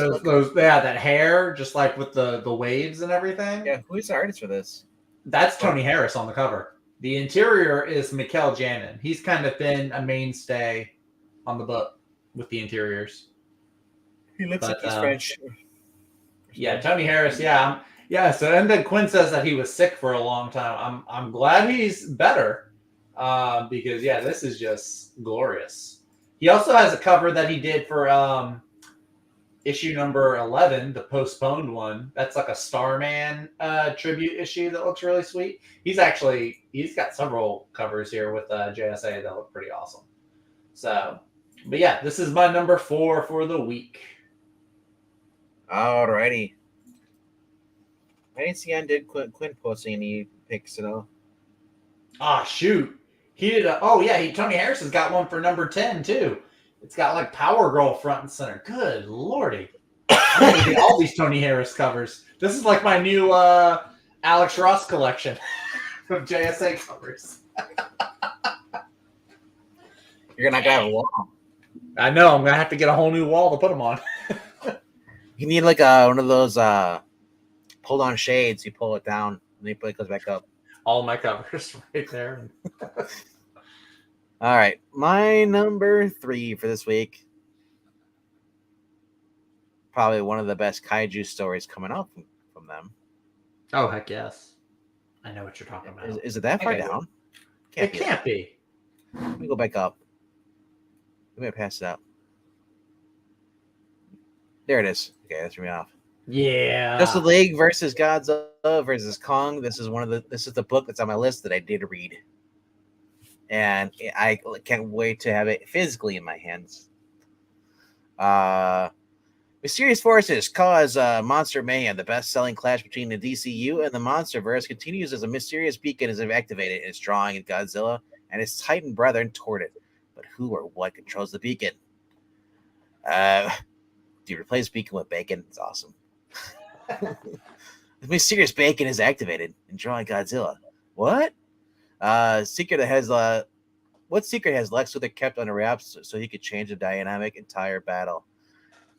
That hair, just like with the waves and everything. Yeah, who's the artist for this? That's Tony Harris on the cover. The interior is Mikkel Janin. He's kind of been a mainstay on the book with the interiors. He looks like he's French. Yeah, Tony Harris. Yeah, So and then Quinn says that he was sick for a long time. I'm glad he's better. Because this is just glorious. He also has a cover that he did for issue number 11, the postponed one. That's like a Starman tribute issue that looks really sweet. He's got several covers here with JSA that look pretty awesome. So, but yeah, this is my number 4 for the week. Alrighty. I didn't see did Quinn posting any pics at all. Ah, shoot. He did Tony Harrison's got one for number 10 too. It's got like Power Girl front and center. Good lordy. I'm gonna get all these Tony Harris covers. This is like my new Alex Ross collection of JSA covers. You're not gonna have a wall. I know. I'm gonna have to get a whole new wall to put them on. You need like one of those pulled on shades. You pull it down and it goes back up. All my covers right there. All right, my number 3 for this week. Probably one of the best kaiju stories coming out from them. Oh heck yes, I know what you're talking about. Is it that far down? It can't be. Let me go back up. Let me pass it out. There it is. Okay, that threw me off. Yeah. Justice League versus Godzilla versus Kong. This is the book that's on my list that I did read, and I can't wait to have it physically in my hands. Mysterious forces cause monster mayhem. The best-selling clash between the DCU and the MonsterVerse continues as a mysterious beacon is activated and is drawing Godzilla and his Titan brethren toward it. But who or what controls the beacon? Do you replace beacon with bacon? It's awesome. The mysterious bacon is activated and drawing Godzilla. What? What secret has Lex Luthor kept under wraps so he could change the dynamic entire battle?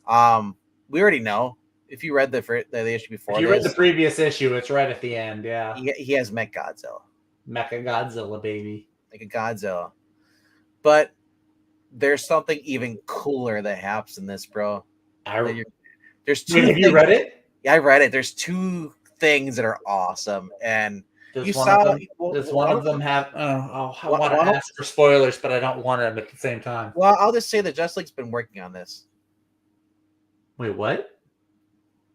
We already know. If you read the issue before, if you read the previous issue, it's right at the end. Yeah, he has Mech Godzilla, Mecha Godzilla, baby, like a Godzilla. But there's something even cooler that happens in this, bro. There's two. Have you read it? Yeah, I read it. There's 2 things that are awesome, and does one of them have? I want to ask for spoilers, but I don't want them at the same time. Well, I'll just say that Justice League's been working on this. Wait, what?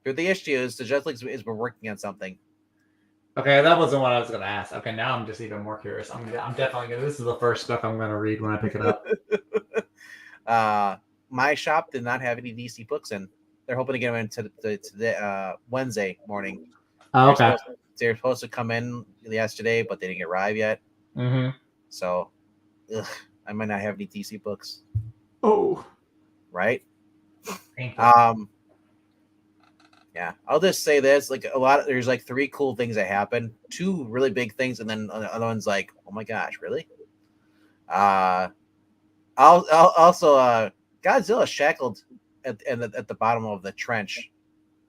Through the issues, the Justice League has been working on something. Okay, that wasn't what I was going to ask. Okay, now I'm just even more curious. I'm definitely going to... This is the first book I'm going to read when I pick it up. My shop did not have any DC books in. They're hoping to get them into the Wednesday morning. Oh, okay. They're supposed to come in yesterday, but they didn't arrive yet. Mm-hmm. So, I might not have any DC books. Oh. Right? Yeah, I'll just say this: there's like 3 cool things that happen, 2 really big things, and then the other one's like, oh my gosh, really? I'll also Godzilla shackled at the bottom of the trench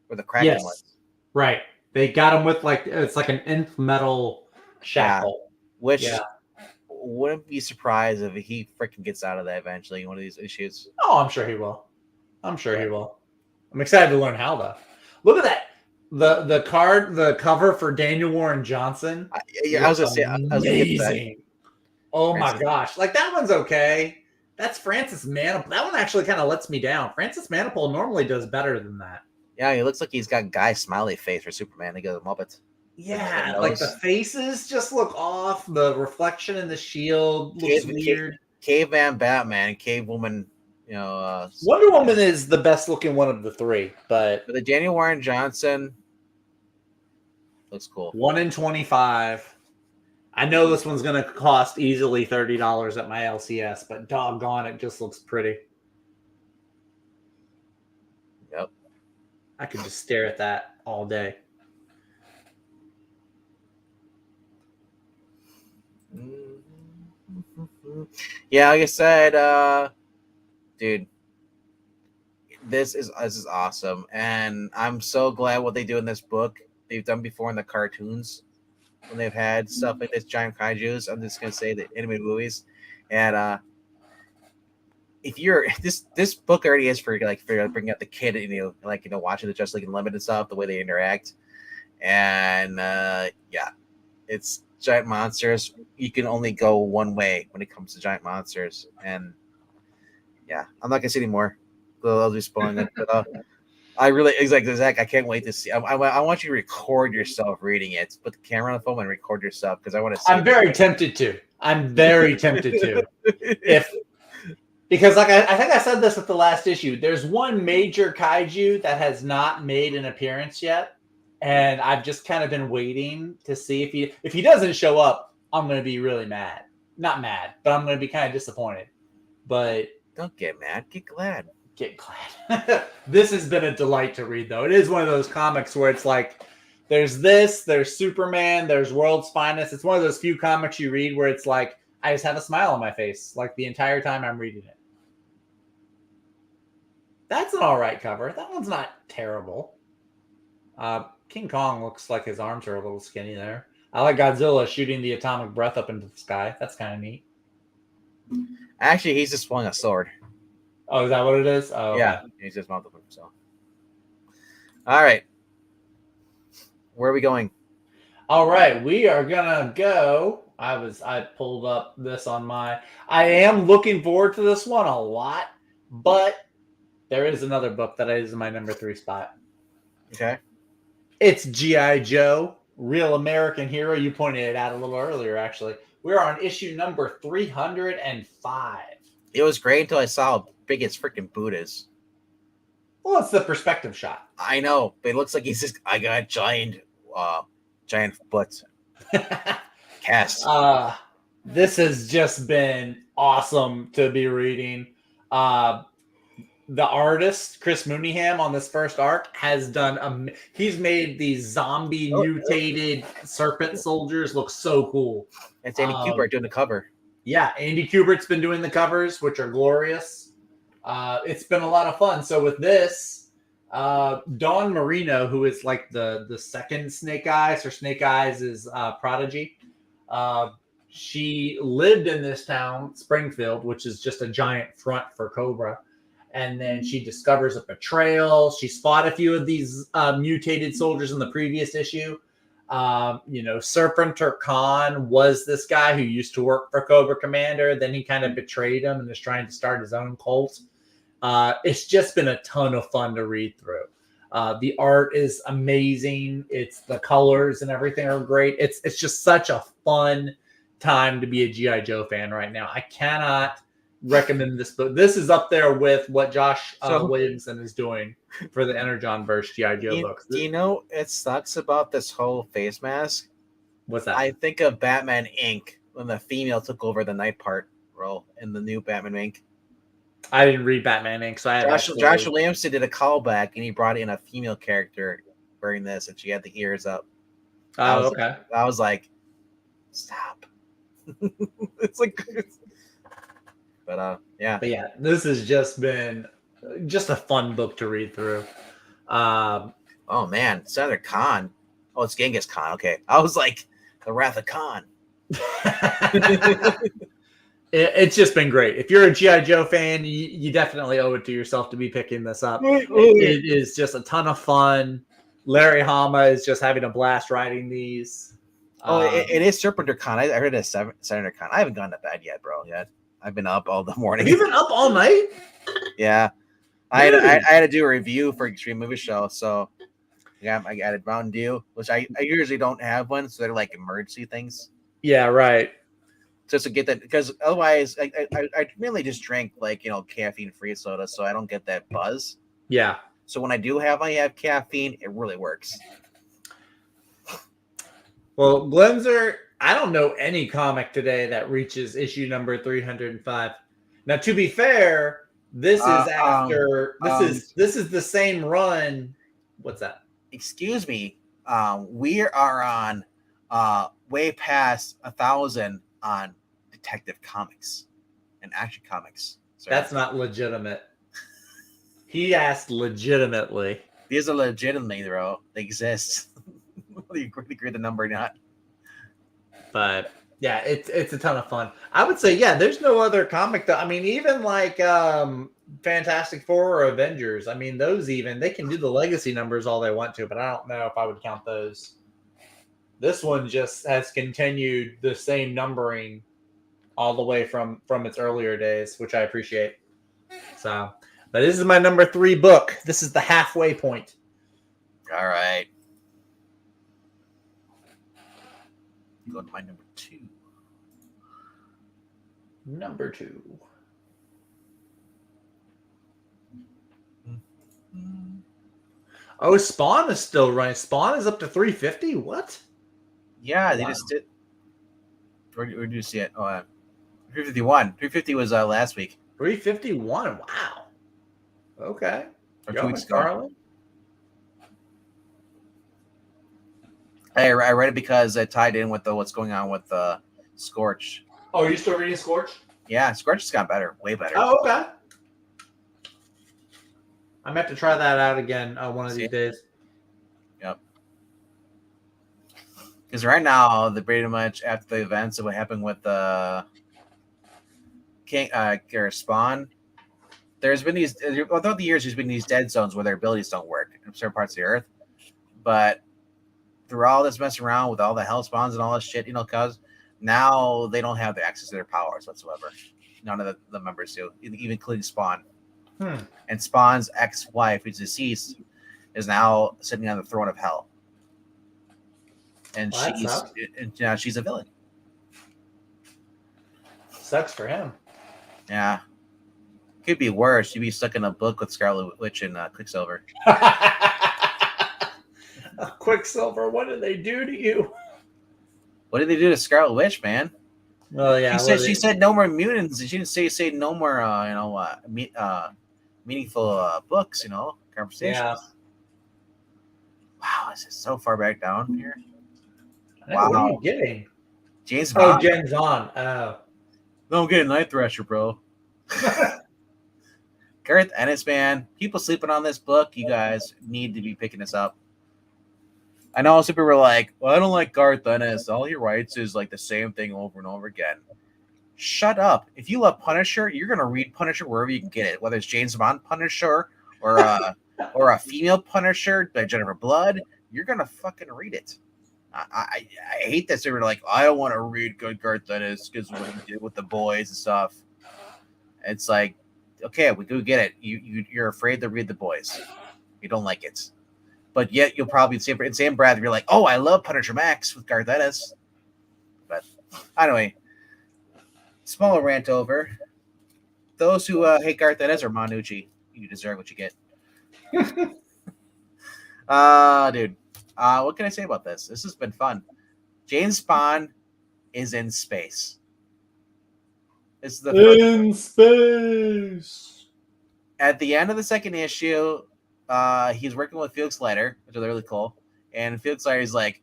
where the Kraken was. Right. They got him with it's like an nth metal shackle, which wouldn't be surprised if he freaking gets out of that eventually in one of these issues. Oh, I'm sure he will. I'm excited to learn how though. Look at that. The cover for Daniel Warren Johnson. I was gonna say amazing. Oh my gosh. Like that one's okay. That's Francis Manipul. That one actually kind of lets me down. Francis Manipul normally does better than that. Yeah, he looks like he's got Guy Smiley face for Superman. He goes Muppets. Yeah, like the faces just look off. The reflection in the shield looks weird. Caveman Batman, Cave Woman. Wonder Woman is the best looking one of the 3, but the Daniel Warren Johnson looks cool. 1 in 25. I know this one's going to cost easily $30 at my LCS, but doggone, it just looks pretty. Yep. I could just stare at that all day. Yeah, like I said, dude, this is awesome, and I'm so glad what they do in this book. They've done before in the cartoons when they've had stuff like this giant kaijus. I'm just gonna say the animated movies, and if you're this book already is for bringing out the kid, watching the Justice League Unlimited and stuff, the way they interact, and it's giant monsters. You can only go one way when it comes to giant monsters, and yeah, I'm not gonna say anymore. I'll be spoiling it. But I really exactly Zach. I can't wait to see. I want you to record yourself reading it. Put the camera on the phone and record yourself because I want to see I'm it. very tempted to. I'm very tempted to. If Because like I think I said this at the last issue, there's one major kaiju that has not made an appearance yet, and I've just kind of been waiting to see if he doesn't show up, I'm going to be really mad. Not mad, but I'm going to be kind of disappointed. But Don't get mad. Get glad. get glad. This has been a delight to read, though. It is one of those comics where it's like there's Superman, there's World's Finest. It's one of those few comics you read where it's like I just have a smile on my face like the entire time I'm reading it. That's an all right cover. That one's not terrible. King Kong looks like his arms are a little skinny there. I like Godzilla shooting the atomic breath up into the sky. That's kind of neat. Actually, he's just swung a sword. Oh, is that what it is? Oh, yeah, okay. he's just mounted himself. All right, where are we going? All right, we are gonna go. I pulled up this on my. I am looking forward to this one a lot, but there is another book that is in my number 3 spot. Okay. It's G.I. Joe, Real American Hero. You pointed it out a little earlier, actually. We're on issue number 305. It was great until I saw how big his freaking boot is. Well, it's the perspective shot. I know, but it looks like he's just. I got giant butts. Cast. This has just been awesome to be reading. The artist Chris Mooneyham on this first arc has done. He's made these zombie mutated serpent soldiers look so cool. It's Andy Kubert doing the cover. Yeah, Andy Kubert's been doing the covers, which are glorious. It's been a lot of fun. So with this, Dawn Marino, who is like the second Snake Eyes, or Snake Eyes is prodigy. She lived in this town, Springfield, which is just a giant front for Cobra. And then she discovers a betrayal. She fought a few of these mutated soldiers in the previous issue. Serpenter Khan was this guy who used to work for Cobra Commander. Then he kind of betrayed him and is trying to start his own cult. It's just been a ton of fun to read through. The art is amazing. It's the colors and everything are great. It's just such a fun time to be a G.I. Joe fan right now. I cannot recommend this book. This is up there with what Josh Williamson is doing for the Energon verse G.I. Joe books. Do you know it sucks about this whole face mask? What's that? I think of Batman Inc. when the female took over the night part role in the new Batman Inc. I didn't read Batman Inc. So I Josh Williamson did a callback and he brought in a female character wearing this and she had the ears up. Oh, okay. I was like, stop. It's like, but yeah. But yeah, this has just been just a fun book to read through. Oh man, Senator Khan. Oh, it's Genghis Khan. Okay, I was like, the Wrath of Khan. It's just been great. If you're a G.I. Joe fan, you definitely owe it to yourself to be picking this up. It is just a ton of fun. Larry Hama is just having a blast writing these. It is Serpenter Khan. I heard it's Senator Khan. I haven't gone to bed yet, bro. Yet I've been up all the morning. Have you been up all night? Yeah, I had to do a review for Extreme Movie Show, so yeah, I got a Mountain Dew, which I usually don't have one, so they're like emergency things. Yeah, right. Just to get that, because otherwise I mainly just drink like caffeine free soda, so I don't get that buzz. Yeah. So when I have caffeine, it really works. Well, Glenzer, I don't know any comic today that reaches issue number 305. Now, to be fair, this is after this is the same run. What's that? Excuse me. We are on way past 1,000 on Detective Comics and Action Comics. Sorry. That's not legitimate. He asked legitimately. These are legitimately, bro. They exist. Whether you agree with the number or not. But yeah, it's a ton of fun. I would say, yeah, there's no other comic that, I mean, even like Fantastic Four or Avengers, I mean, those they can do the legacy numbers all they want to, but I don't know if I would count those. This one just has continued the same numbering all the way from its earlier days, which I appreciate. So, But this is my number 3 book. This is the halfway point. All right. Go to my number 2. Number 2. Oh, Spawn is still running. Spawn is up to 350? What? Yeah, they just did. Where do you see it? Oh, 351. 350 was last week. 351. Wow. Okay. Or Go, 2 weeks Mr. ago. Harlan. I read it because it tied in with what's going on with Scorch. Oh, are you still reading Scorch? Yeah, Scorch has got better, way better. Oh, okay. I meant to try that out again one of these days. Yep. Because right now, the pretty much after the events of what happened with King or Spawn, there's been these throughout the years. There's been these dead zones where their abilities don't work in certain parts of the earth, but through all this messing around with all the hell spawns and all this shit, cause now they don't have the access to their powers whatsoever. None of the members do, even including Spawn. And Spawn's ex-wife, who's deceased, is now sitting on the throne of hell, and she's a villain. Sucks for him. Yeah, could be worse. You'd be stuck in a book with Scarlet Witch and Quicksilver. Quicksilver, what did they do to you? What did they do to Scarlet Witch, man? Oh yeah, she said no more mutants. She didn't say no more. Meaningful books. Conversations. Yeah. Wow, this is so far back down here. Wow. What are you getting? James Bond. Oh, James Bond. Oh. No, I'm getting Night Thrasher, bro. Gareth Ennis, man. People sleeping on this book. You guys need to be picking this up. I know some people were like, well, I don't like Gareth Ennis. All he writes is like the same thing over and over again. Shut up. If you love Punisher, you're going to read Punisher wherever you can get it, whether it's James Bond Punisher or a female Punisher by Jennifer Blood. You're going to fucking read it. I hate that they were like, I don't want to read good Gareth Ennis because what he did with the boys and stuff. It's like, okay, we do get it. You're afraid to read the boys. You don't like it. But yet you'll probably say in same breath, you're like, oh, I love Punisher Max with Gareth Ennis. But anyway, smaller rant over. Those who hate Gareth Ennis or Manucci, you deserve what you get. Dude. What can I say about this? This has been fun. James Bond is in space. This is the space. At the end of the second issue, he's working with Felix Leiter, which is really cool. And Felix Leiter is like,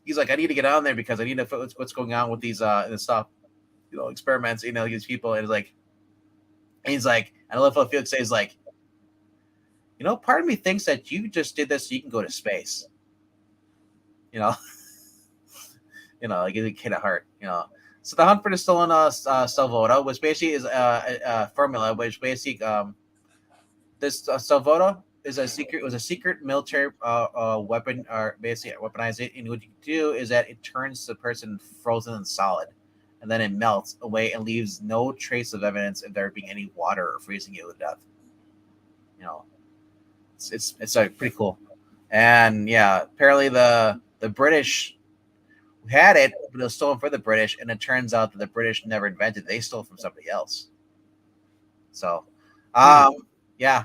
he's like, I need to get on there because I need to know what's going on with these this stuff, experiments, these people. And he's like, and I love what Felix says, like, part of me thinks that you just did this so you can go to space. Like a kid at heart, So the hunt for the stolen Salvoda, which basically is a formula, which basically this Salvoda is a secret military weapon, or basically weaponize it. And what you do is that it turns the person frozen and solid, and then it melts away and leaves no trace of evidence of there being any water or freezing you to death. It's like pretty cool. And yeah, apparently the British had it, but it was stolen for the British, and it turns out that the British never invented it. They stole it from somebody else. So, yeah.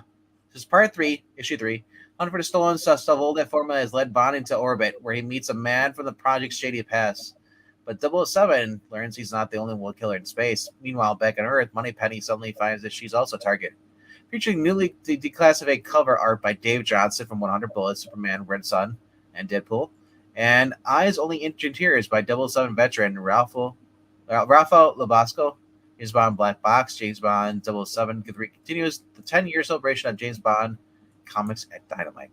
This is part 3, issue 3. Hunt for the stolen Salvoda formula has led Bond into orbit, where he meets a man from the Project's shady past. But 007 learns he's not the only world killer in space. Meanwhile, back on Earth, Moneypenny suddenly finds that she's also a target. Featuring newly declassified cover art by Dave Johnson from 100 Bullets, Superman, Red Sun, and Deadpool. And Eyes Only Interiors by 007 veteran Rafael Labasco. James Bond Black Box, James Bond 007 continues the 10-year celebration of James Bond comics at Dynamite.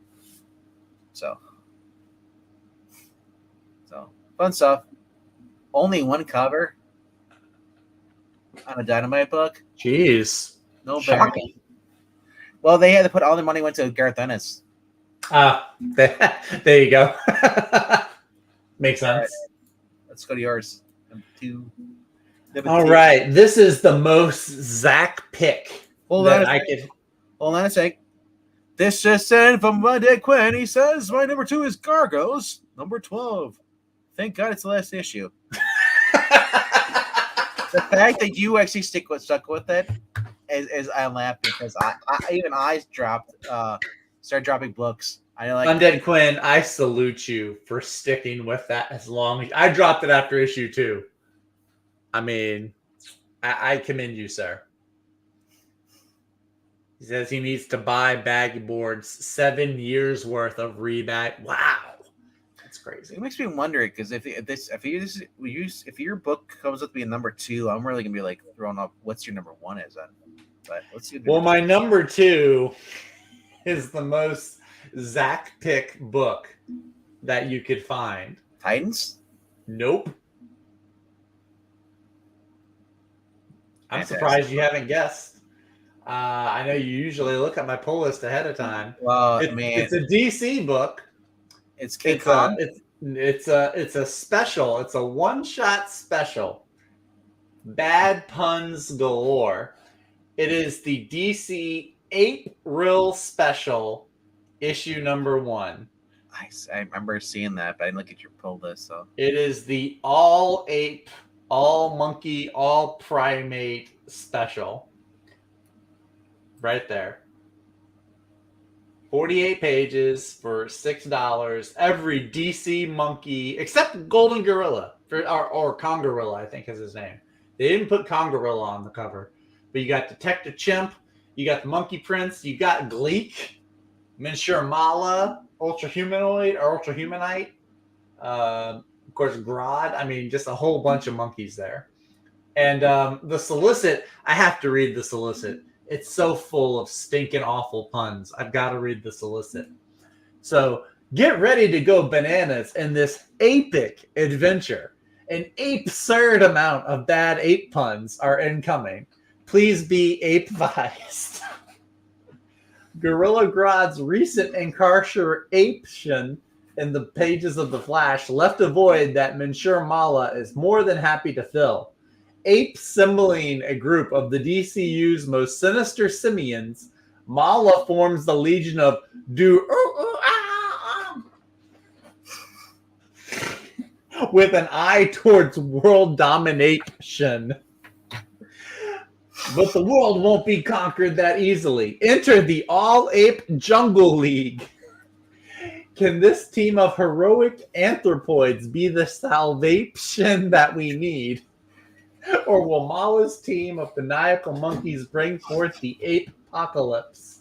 So fun stuff. Only one cover on a Dynamite book. Jeez. No better. Well, they had to put all their money went to Gareth Ennis. There you go. Makes sense. Right. Let's go to yours. All right. This is the most Zach pick Hold on that a I sec. could. Hold on a sec. This just in from my dad Quinn. He says my number 2 is Gargos. Number 12. Thank God it's the last issue. The fact that you actually stuck with it is I laugh because I started dropping books. I like Undead Quinn, I salute you for sticking with that as long as I dropped it after issue 2. I mean, I commend you, sir. He says he needs to buy baggy boards, 7 years worth of rebag. Wow, that's crazy. It makes me wonder because if your book comes up to be a number 2, I'm really gonna be like thrown up. What's your number 1 is then? But let's see. Well, my number 2 is the most Zach pick book that you could find. Titans. Nope. I'm surprised you haven't guessed. I know you usually look at my pull list ahead of time. Well, it's a DC book. It's King Kong. It's a special. It's a one-shot special. Bad puns galore. It is the DC April special, issue number 1. I remember seeing that, but I didn't look at your pull list. So it is the all ape, all monkey, all primate special. Right there. 48 pages for $6. Every DC monkey, except Golden Gorilla, or Kongorilla, I think is his name. They didn't put Kongorilla on the cover. But you got Detective Chimp, you got the Monkey Prince, you got Gleek, Menshir Mala, Ultra Humanoid or Ultra Humanite. Of course, Grodd. I mean, just a whole bunch of monkeys there. And the solicit, I have to read the solicit. It's so full of stinking awful puns. I've got to read the solicit. So get ready to go bananas in this epic adventure. An absurd amount of bad ape puns are incoming. Please be ape-vised. Gorilla Grodd's recent incarceration in the pages of The Flash left a void that Menshir Mala is more than happy to fill. Ape symboling a group of the DCU's most sinister simians, Mala forms the Legion of with an eye towards world domination. But the world won't be conquered that easily. Enter the All-Ape Jungle League. Can this team of heroic anthropoids be the salvation that we need? Or will Mala's team of maniacal monkeys bring forth the ape apocalypse?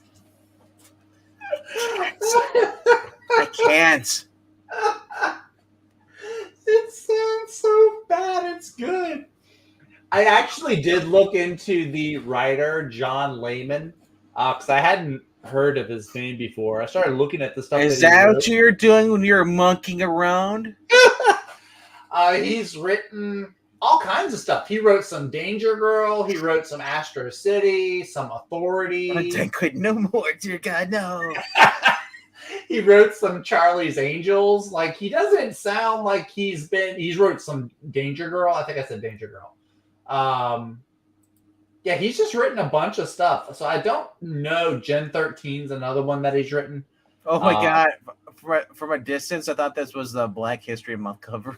I can't. It sounds so bad. It's good. I actually did look into the writer, John Layman, because I hadn't heard of his name before. I started looking at the stuff. Is that what you're doing when you're monkeying around? He's written all kinds of stuff. He wrote some Danger Girl. He wrote some Astro City, some Authority. I could no more, dear God, no. He wrote some Charlie's Angels. Like, he doesn't sound like he's wrote some Danger Girl. I think I said Danger Girl. Yeah, he's just written a bunch of stuff. So I don't know. Gen 13's another one that he's written. Oh my God. From a distance, I thought this was the Black History Month cover.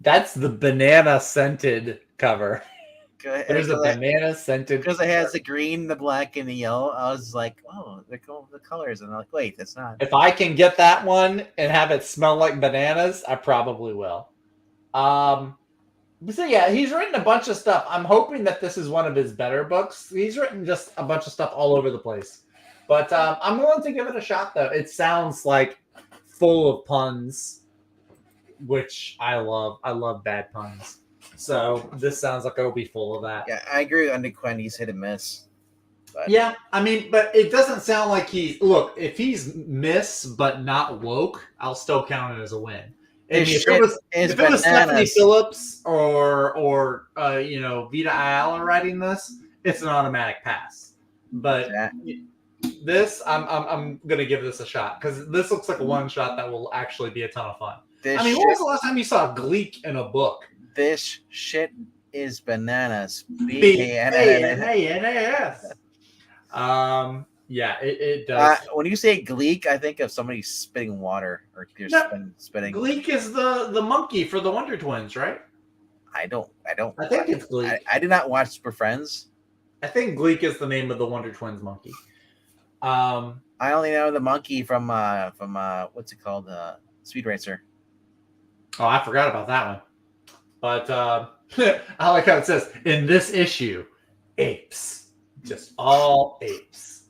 That's the banana scented cover. There's a banana scented because it has the green, the black, and the yellow. I was like, oh, they're cool, the colors, and I'm like, wait, that's not. If I can get that one and have it smell like bananas, I probably will. So yeah, he's written a bunch of stuff. I'm hoping that this is one of his better books. He's written just a bunch of stuff all over the place. But I'm willing to give it a shot, though. It sounds like full of puns, which I love. I love bad puns. So this sounds like it'll be full of that. Yeah, I agree with Undead Quinn. He's hit and miss. But. Yeah, I mean, but it doesn't sound like look, if he's miss but not woke, I'll still count it as a win. And if it was Stephanie Phillips or Vita Ayala writing this, it's an automatic pass. But this, I'm gonna give this a shot because this looks like a one shot that will actually be a ton of fun. When was the last time you saw Gleek in a book? This shit is bananas. B-A-N-A-S. Yeah, it does. When you say Gleek, I think of somebody spitting water or you're No, spitting. Gleek is the monkey for the Wonder Twins, right? I don't. I don't. I think it's Gleek. I did not watch Super Friends. I think Gleek is the name of the Wonder Twins monkey. I only know the monkey from what's it called? Speed Racer. Oh, I forgot about that one. But I like how it says in this issue, apes, just all apes.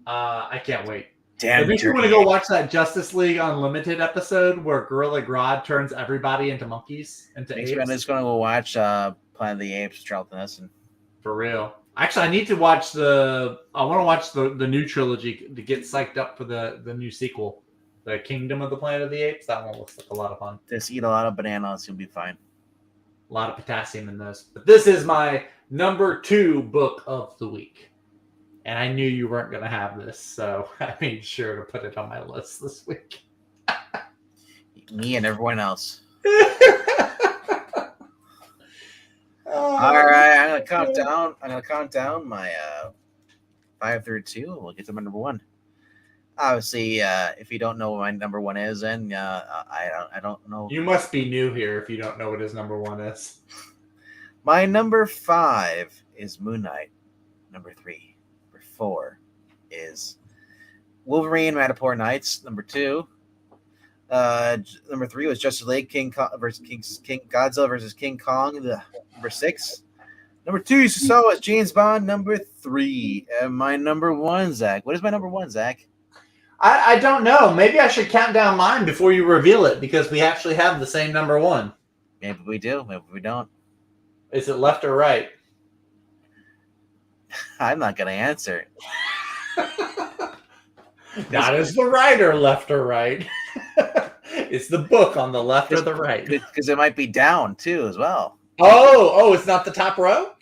I can't wait. Damn, it makes me want to go watch that Justice League Unlimited episode where Gorilla Grodd turns everybody into monkeys, into apes. I'm just going to go watch Planet of the Apes, Charlton Heston. For real. Actually, I need to watch I want to watch the new trilogy to get psyched up for the new sequel, the Kingdom of the Planet of the Apes. That one looks like a lot of fun. Just eat a lot of bananas, you'll be fine. A lot of potassium in those. But this is my number 2 book of the week. And I knew you weren't going to have this, so I made sure to put it on my list this week. Me and everyone else. All right, I'm gonna count down my 5 through 2. We'll get to my number 1. Obviously, if you don't know what my number 1 is, then I don't know. You must be new here if you don't know what his number 1 is. My number 5 is Moon Knight. Number 3. Number 4 is Wolverine Matterport Nights. Number 2. Number 3 was Justice League Godzilla versus King Kong. Number 6. Number 2 you saw was James Bond. Number 3. And my number 1, Zach. What is my number 1, Zach? I don't know. Maybe I should count down mine before you reveal it because we actually have the same number 1. Maybe we do. Maybe we don't. Is it left or right? I'm not going to answer. Not as the writer, left or right. It's the book on the left or the right. Because it might be down, too, as well. Oh, it's not the top row?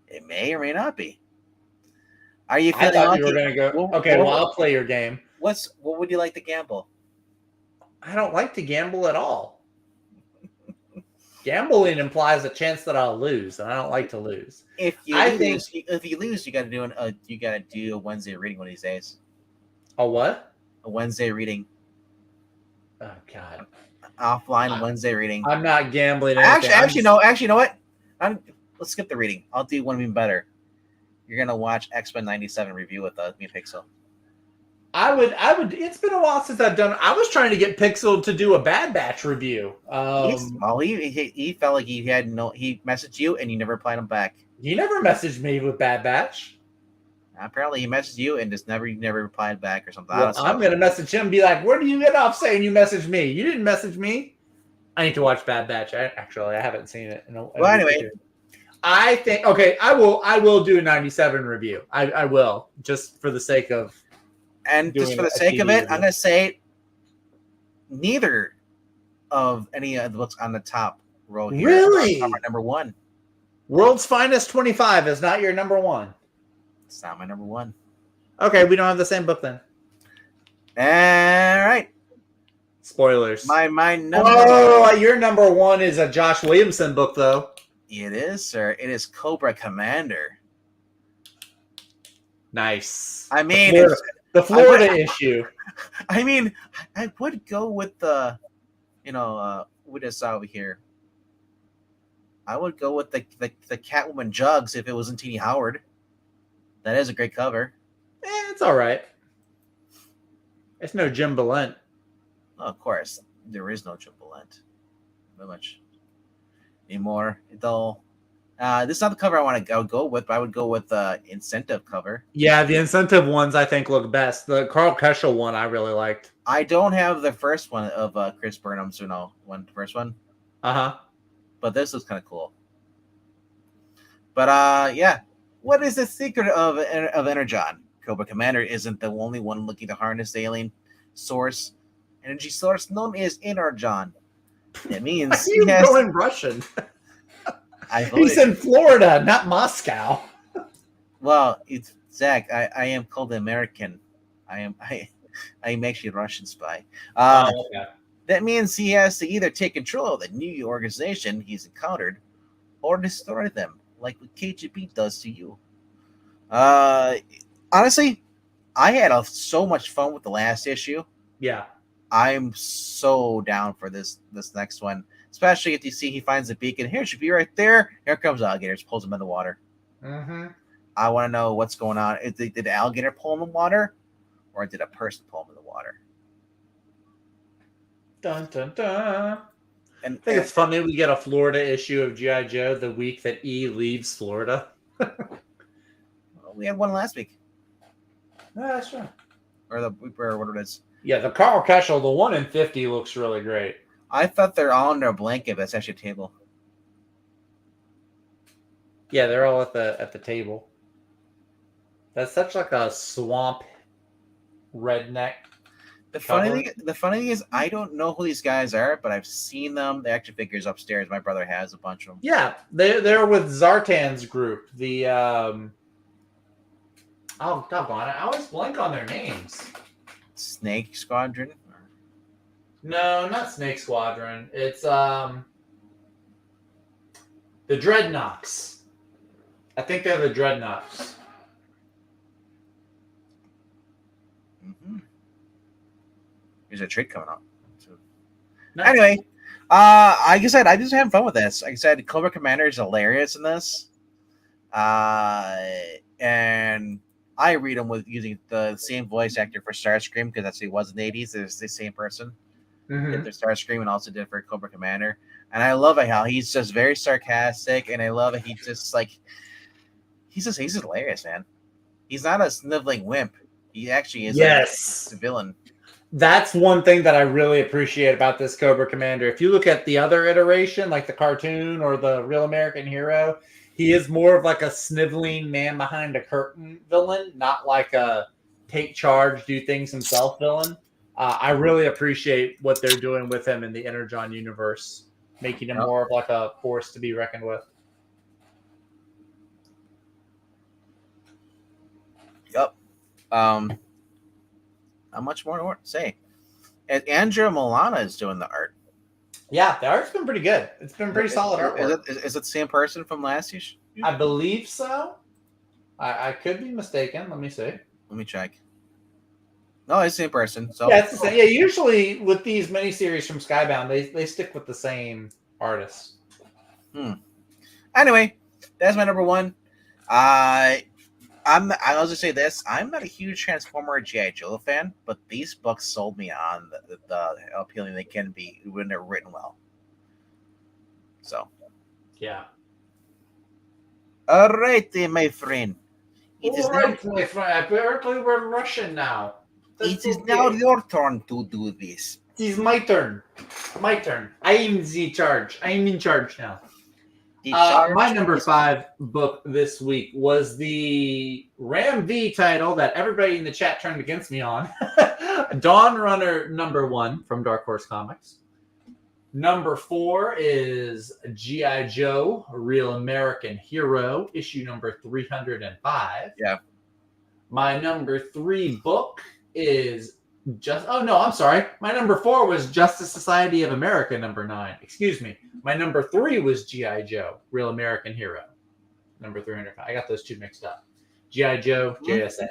It may or may not be. Are you feeling I thought lucky? you were going to go. Okay, well, I'll play your game. What would you like to gamble? I don't like to gamble at all. Gambling implies a chance that I'll lose, and I don't like to lose. If you lose, you got to do a Wednesday reading one of these days. A what? A Wednesday reading. Oh God. Offline Wednesday reading. I'm not gambling. Actually, no. Actually, you know what? Let's skip the reading. I'll do one even better. You're gonna watch X-Men '97 review with me and Pixel. I would. It's been a while since I've done. I was trying to get Pixel to do a Bad Batch review. He felt like he had no. He messaged you and you never replied him back. He never messaged me with Bad Batch. Apparently, he messaged you and just never replied back or something. Well, I'm gonna message him and be like, "Where do you get off saying you messaged me? You didn't message me." I need to watch Bad Batch. I haven't seen it. Well, anyway, I think I will do a 97 review. I will, just for the sake of. And just for the sake of it, I'm going to say neither of any of the books on the top row here really are number 1. World's Finest 25 is not your number 1. It's not my number 1. Okay, we don't have the same book then. All right. Spoilers. My number. Oh, your number 1 is a Josh Williamson book, though. It is, sir. It is Cobra Commander. Nice. I mean, the Florida issue. I mean, I would go with the, with this over here. I would go with the Catwoman Jugs if it wasn't Teeny Howard. That is a great cover. It's all right. It's no Jim Balent. Oh, of course, there is no Jim Balent. Not much anymore. Though, this is not the cover I want to go with, but I would go with the incentive cover. Yeah, the incentive ones I think look best. The Carl Keschel one I really liked. I don't have the first one of Chris Burnham's, the first one. But this looks kind of cool. But yeah, what is the secret of Energon? Cobra Commander isn't the only one looking to harness the alien energy source known as Energon. It means he has going Russian. He's in Florida, not Moscow. Well, it's Zach. I am called American. I am actually a Russian spy. Okay. That means he has to either take control of the new organization he's encountered, or destroy them, like what KGB does to you. Uh, honestly, I had so much fun with the last issue. Yeah. I'm so down for this next one, especially if you see he finds the beacon. Here, it should be right there. Here comes alligators, pulls him in the water. Mm-hmm. I want to know what's going on. Did the alligator pull him in the water, or did a person pull him in the water? Dun dun dun. And, I think it's funny we get a Florida issue of G.I. Joe the week that E leaves Florida. We had one last week, Yeah, that's right. or what it is. Yeah, the Carl Keschel, the 1 in 50 looks really great. I thought they're all under a blanket, but it's actually a table. Yeah, they're all at the table. That's such like a swamp redneck. The funny thing is, I don't know who these guys are, but I've seen them. The action figures upstairs. My brother has a bunch of them. Yeah, they're with Zartan's group. The oh doggone it, I always blank on their names. Snake Squadron. No, not Snake Squadron. It's the Dreadnoks. I think they're the Dreadnoks. Mm-hmm. There's a trade coming up. So. Nice. Anyway, like I said, I just having fun with this. Like I said, Cobra Commander is hilarious in this. And I read them with using the same voice actor for Starscream because that's who he was in the 80s. It's the same person. Did the Starscream and also did for Cobra Commander. And I love it how he's just very sarcastic, and I love it. He just like he's just hilarious, man. He's not a sniveling wimp. He actually is a villain. That's one thing that I really appreciate about this Cobra Commander. If you look at the other iteration, like the cartoon or the Real American Hero, he is more of like a sniveling man behind a curtain villain, not like a take charge, do things himself villain. I really appreciate what they're doing with him in the Energon universe, making him more of like a force to be reckoned with. Yep. How much more to say? And Andrea Milana is doing the art. Yeah, the art's been pretty good. It's been pretty solid artwork. Is it the same person from last year? I believe so. I could be mistaken. Let me see. Let me check. No, it's the same person. So yeah, it's the same. Yeah, usually with these miniseries from Skybound, they stick with the same artist. Anyway, that's my number one. I was gonna say this. I'm not a huge Transformer or G.I. Joe fan, but these books sold me on the appealing they can be when they're written well. So, yeah. All right, my friend. My friend. Apparently, we're Russian now. It is now your turn to do this. It is my turn. My turn. I am the charge. I am in charge now. My number 5 book this week was the Ram V title that everybody in the chat turned against me on. Dawn Runner number 1 from Dark Horse Comics. Number 4 is G.I. Joe, Real American Hero, issue number 305. Yeah. My number 3 book is my number 4 was Justice Society of America number 9. Excuse me. My number 3 was G.I. Joe, Real American Hero, number 305. I got those two mixed up. G.I. Joe, JSA.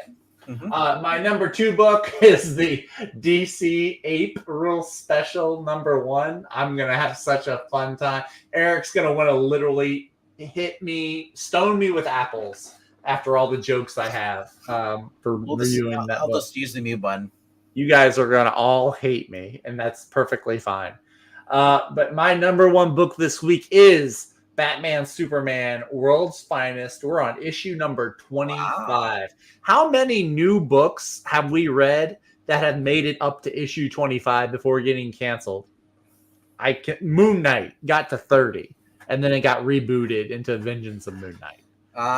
My number 2 book is the DC April Special number 1. I'm going to have such a fun time. Eric's going to want to literally stone me with apples after all the jokes I have for reviewing that book. I'll just use the mute button. You guys are going to all hate me, and that's perfectly fine. But my number 1 book this week is Batman Superman World's Finest. We're on issue number 25. Wow. How many new books have we read that have made it up to issue 25 before getting canceled? Moon Knight got to 30, and then it got rebooted into Vengeance of Moon Knight.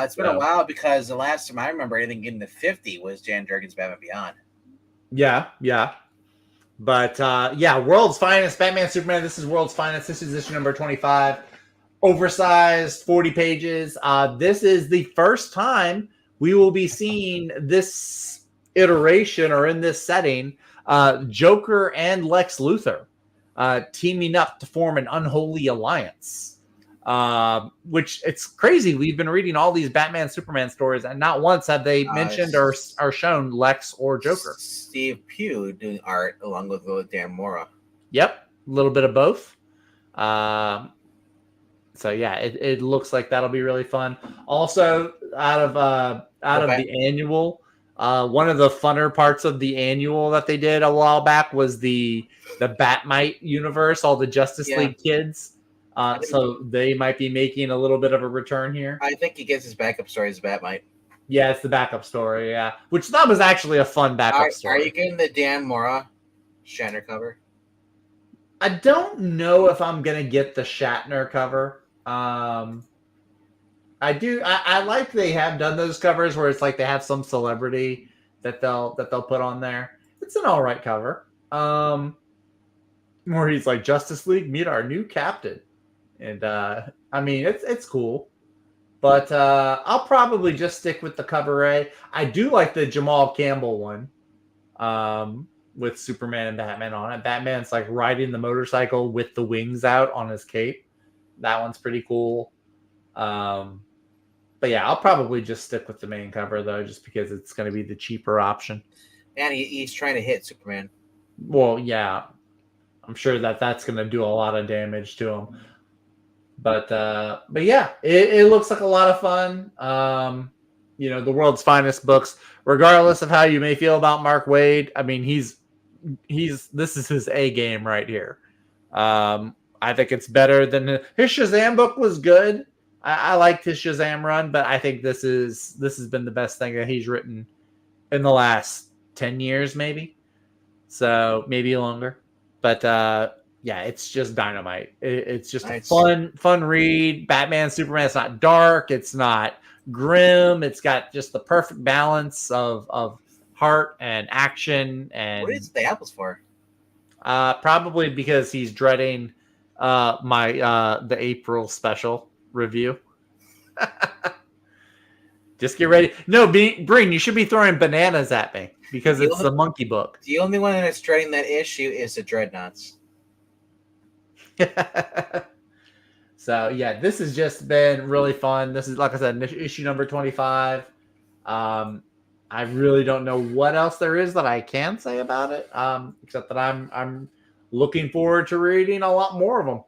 It's been a while because the last time I remember anything getting to 50 was Jan Jurgens' Batman Beyond. Yeah. But World's Finest, Batman Superman. This is World's Finest. This is issue number 25. Oversized, 40 pages. This is the first time we will be seeing this iteration or in this setting, Joker and Lex Luthor teaming up to form an unholy alliance. Which it's crazy. We've been reading all these Batman, Superman stories, and not once have they mentioned or shown Lex or Joker. Steve Pugh doing art along with Dan Mora. Yep, a little bit of both. So yeah, it looks like that'll be really fun. Also, out of the annual, one of the funner parts of the annual that they did a while back was the Batmite universe, all the Justice League kids. So they might be making a little bit of a return here. I think he gets his backup story as Batmite. Yeah, it's the backup story. Yeah, which that was actually a fun backup story. Are you getting the Dan Mora Shatner cover? I don't know if I'm gonna get the Shatner cover. I do. I like they have done those covers where it's like they have some celebrity that they'll put on there. It's an all right cover. Where he's like, Justice League, meet our new captain, and I mean it's cool. But I'll probably just stick with the cover A. I do like the Jamal Campbell one. With Superman and Batman on it. Batman's like riding the motorcycle with the wings out on his cape. That one's pretty cool. But yeah, I'll probably just stick with the main cover though, just because it's going to be the cheaper option. And he's trying to hit Superman. Well, yeah, I'm sure that's going to do a lot of damage to him. But yeah, it looks like a lot of fun. The world's finest books, regardless of how you may feel about Mark Waid. I mean, this is his A game right here. I think it's better than his Shazam book was good. I liked his Shazam run, but I think this has been the best thing that he's written in the last 10 years, maybe. So maybe longer. But yeah, it's just dynamite. It's just a fun read. Batman, Superman. It's not dark. It's not grim. It's got just the perfect balance of heart and action. And what is the apples for? Probably because he's dreading the April special review. Just get ready. No, Breen, you should be throwing bananas at me because it's the monkey book. The only one that's dreading that issue is the Dreadnoughts. So yeah, this has just been really fun. This is, like I said, issue number 25. I really don't know what else there is that I can say about it, except that I'm looking forward to reading a lot more of them.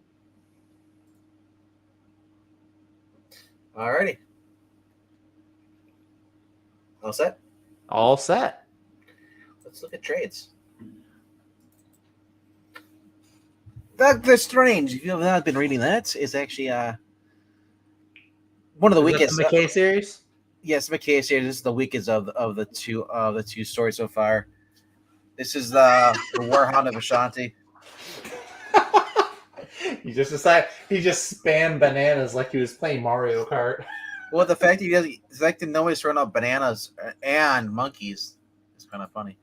Alrighty. All set? All set. Let's look at trades. Doctor Strange, if you have not been reading that, is actually one of the weakest. The McKay series? Yes, McKay series. This is the weakest of the two stories so far. This is the Warhound of Ashanti. He just spammed bananas like he was playing Mario Kart. Well, the fact that nobody's throwing out bananas and monkeys is kind of funny.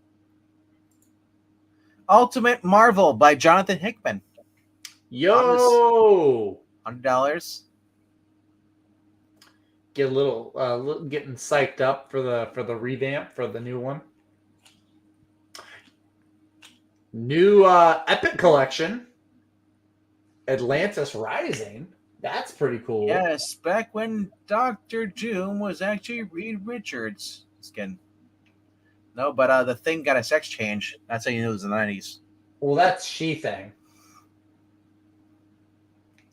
Ultimate Marvel by Jonathan Hickman. Yo, $100. Get a little getting psyched up for the revamp for the new one. New Epic Collection, Atlantis Rising. That's pretty cool. Yes, back when Dr. Doom was actually Reed Richards' skin. No, but the Thing got a sex change. That's how you knew it was the 90s. Well, that's She-Thing.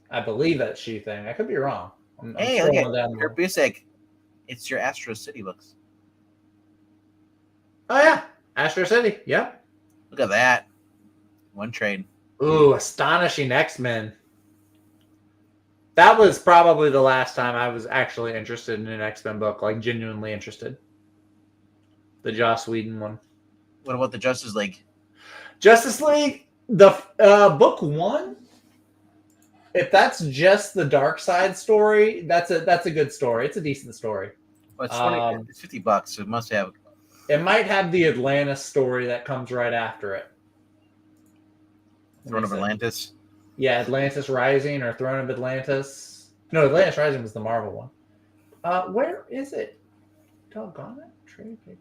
I believe that's She-Thing. I could be wrong. Hey, look at your Busek. It's your Astro City books. Oh, yeah. Astro City. Yep. Look at that. One trade. Ooh, Astonishing X-Men. That was probably the last time I was actually interested in an X-Men book, like genuinely interested. The Joss Whedon one. What about the Justice League? Justice League, the book one. If that's just the Dark Side story, that's a good story. It's a decent story. Well, it's it's $50, so it must have. It might have the Atlantis story that comes right after it. Throne of Atlantis. Yeah, Atlantis Rising or Throne of Atlantis. No, Atlantis Rising was the Marvel one. Where is it? Doggone it. Trade papers.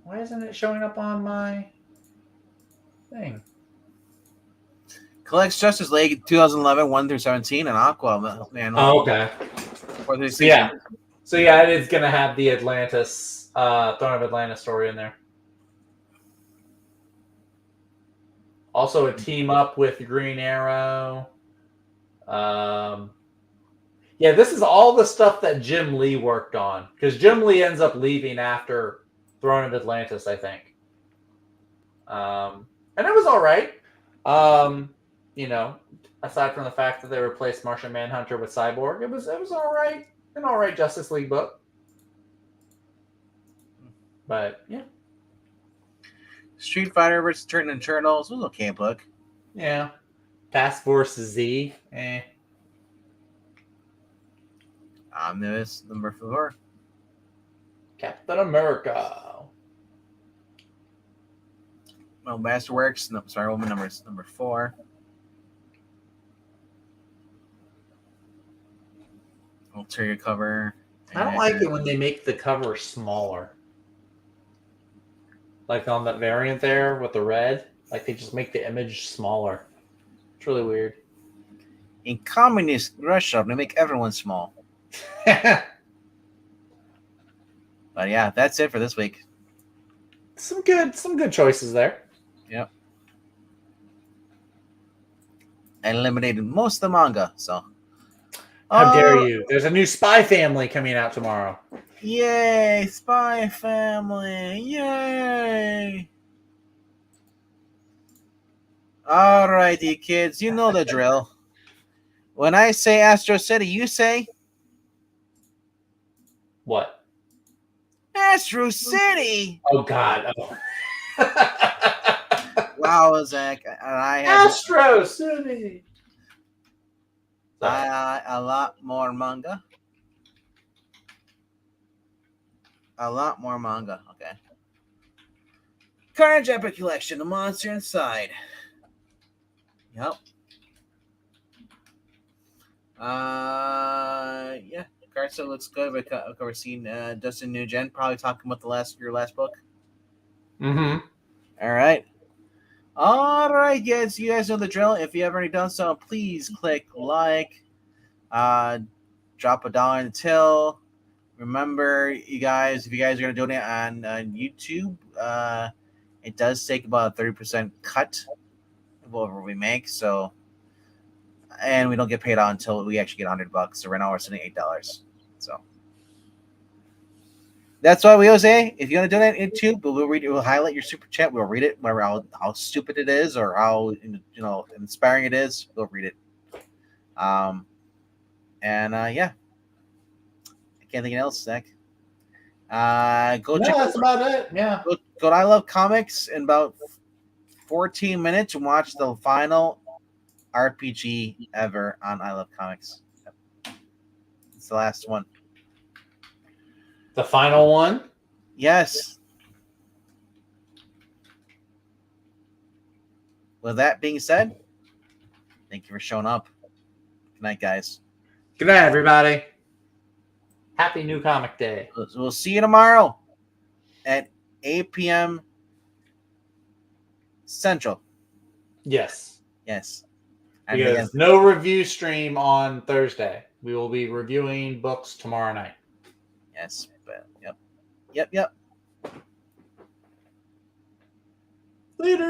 Why isn't it showing up on my thing? Collects Justice League 2011 1 through 17 and Aquaman. Oh, okay. For the So, season. yeah. So yeah, it is gonna have the Atlantis, Throne of Atlantis story in there. Also, a team up with Green Arrow. Yeah, this is all the stuff that Jim Lee worked on, because Jim Lee ends up leaving after Throne of Atlantis, I think. And it was all right. You know, aside from the fact that they replaced Martian Manhunter with Cyborg, it was all right. An all right Justice League book. But yeah. Street Fighter versus Turtles was an okay book. Yeah. Task Force Z. Omnibus number 4. Captain America. No, Masterworks. No, sorry, Woman number 4. Ulterior cover. I don't like it when they make the cover smaller. Like on that variant there with the red, like they just make the image smaller. It's really weird. In communist Russia, they make everyone small. But yeah, that's it for this week. Some good choices there. Yep. I eliminated most of the manga, so. How dare you? There's a new Spy Family coming out tomorrow. Yay, Spy Family. Yay. Alrighty, kids, you know the drill. When I say Astro City, you say What? Astro City. Oh God. Oh. Wow, Zach. I have Astro City. a lot more manga. Okay. Carnage Epic Collection, The Monster Inside. Yep. Yeah. Card still looks good. We've seen Dustin Nugent probably talking about your last book. Mm-hmm. All right. All right, guys. You guys know the drill. If you have already done so, please click like. Drop $1 in the till. Remember, you guys, if you guys are going to donate on YouTube, it does take about a 30% cut of whatever we make. So, and we don't get paid out until we actually get $100. So right now we're sitting at $8. So that's why we always say, if you want to donate on YouTube, we'll highlight your super chat. We'll read it, whatever how stupid it is or how inspiring it is. We'll read it. Yeah. I can't think of anything else, Zach. That's about it. Yeah. Go to I Love Comics in about 14 minutes and watch the final RPG ever on I Love Comics. It's the last one. The final one? Yes. With that being said, thank you for showing up. Good night, guys. Good night, everybody. Happy New Comic Day. We'll see you tomorrow at 8 p.m. Central. Yes. Yes. Because no review stream on Thursday. We will be reviewing books tomorrow night. Yes. But, yep. Later.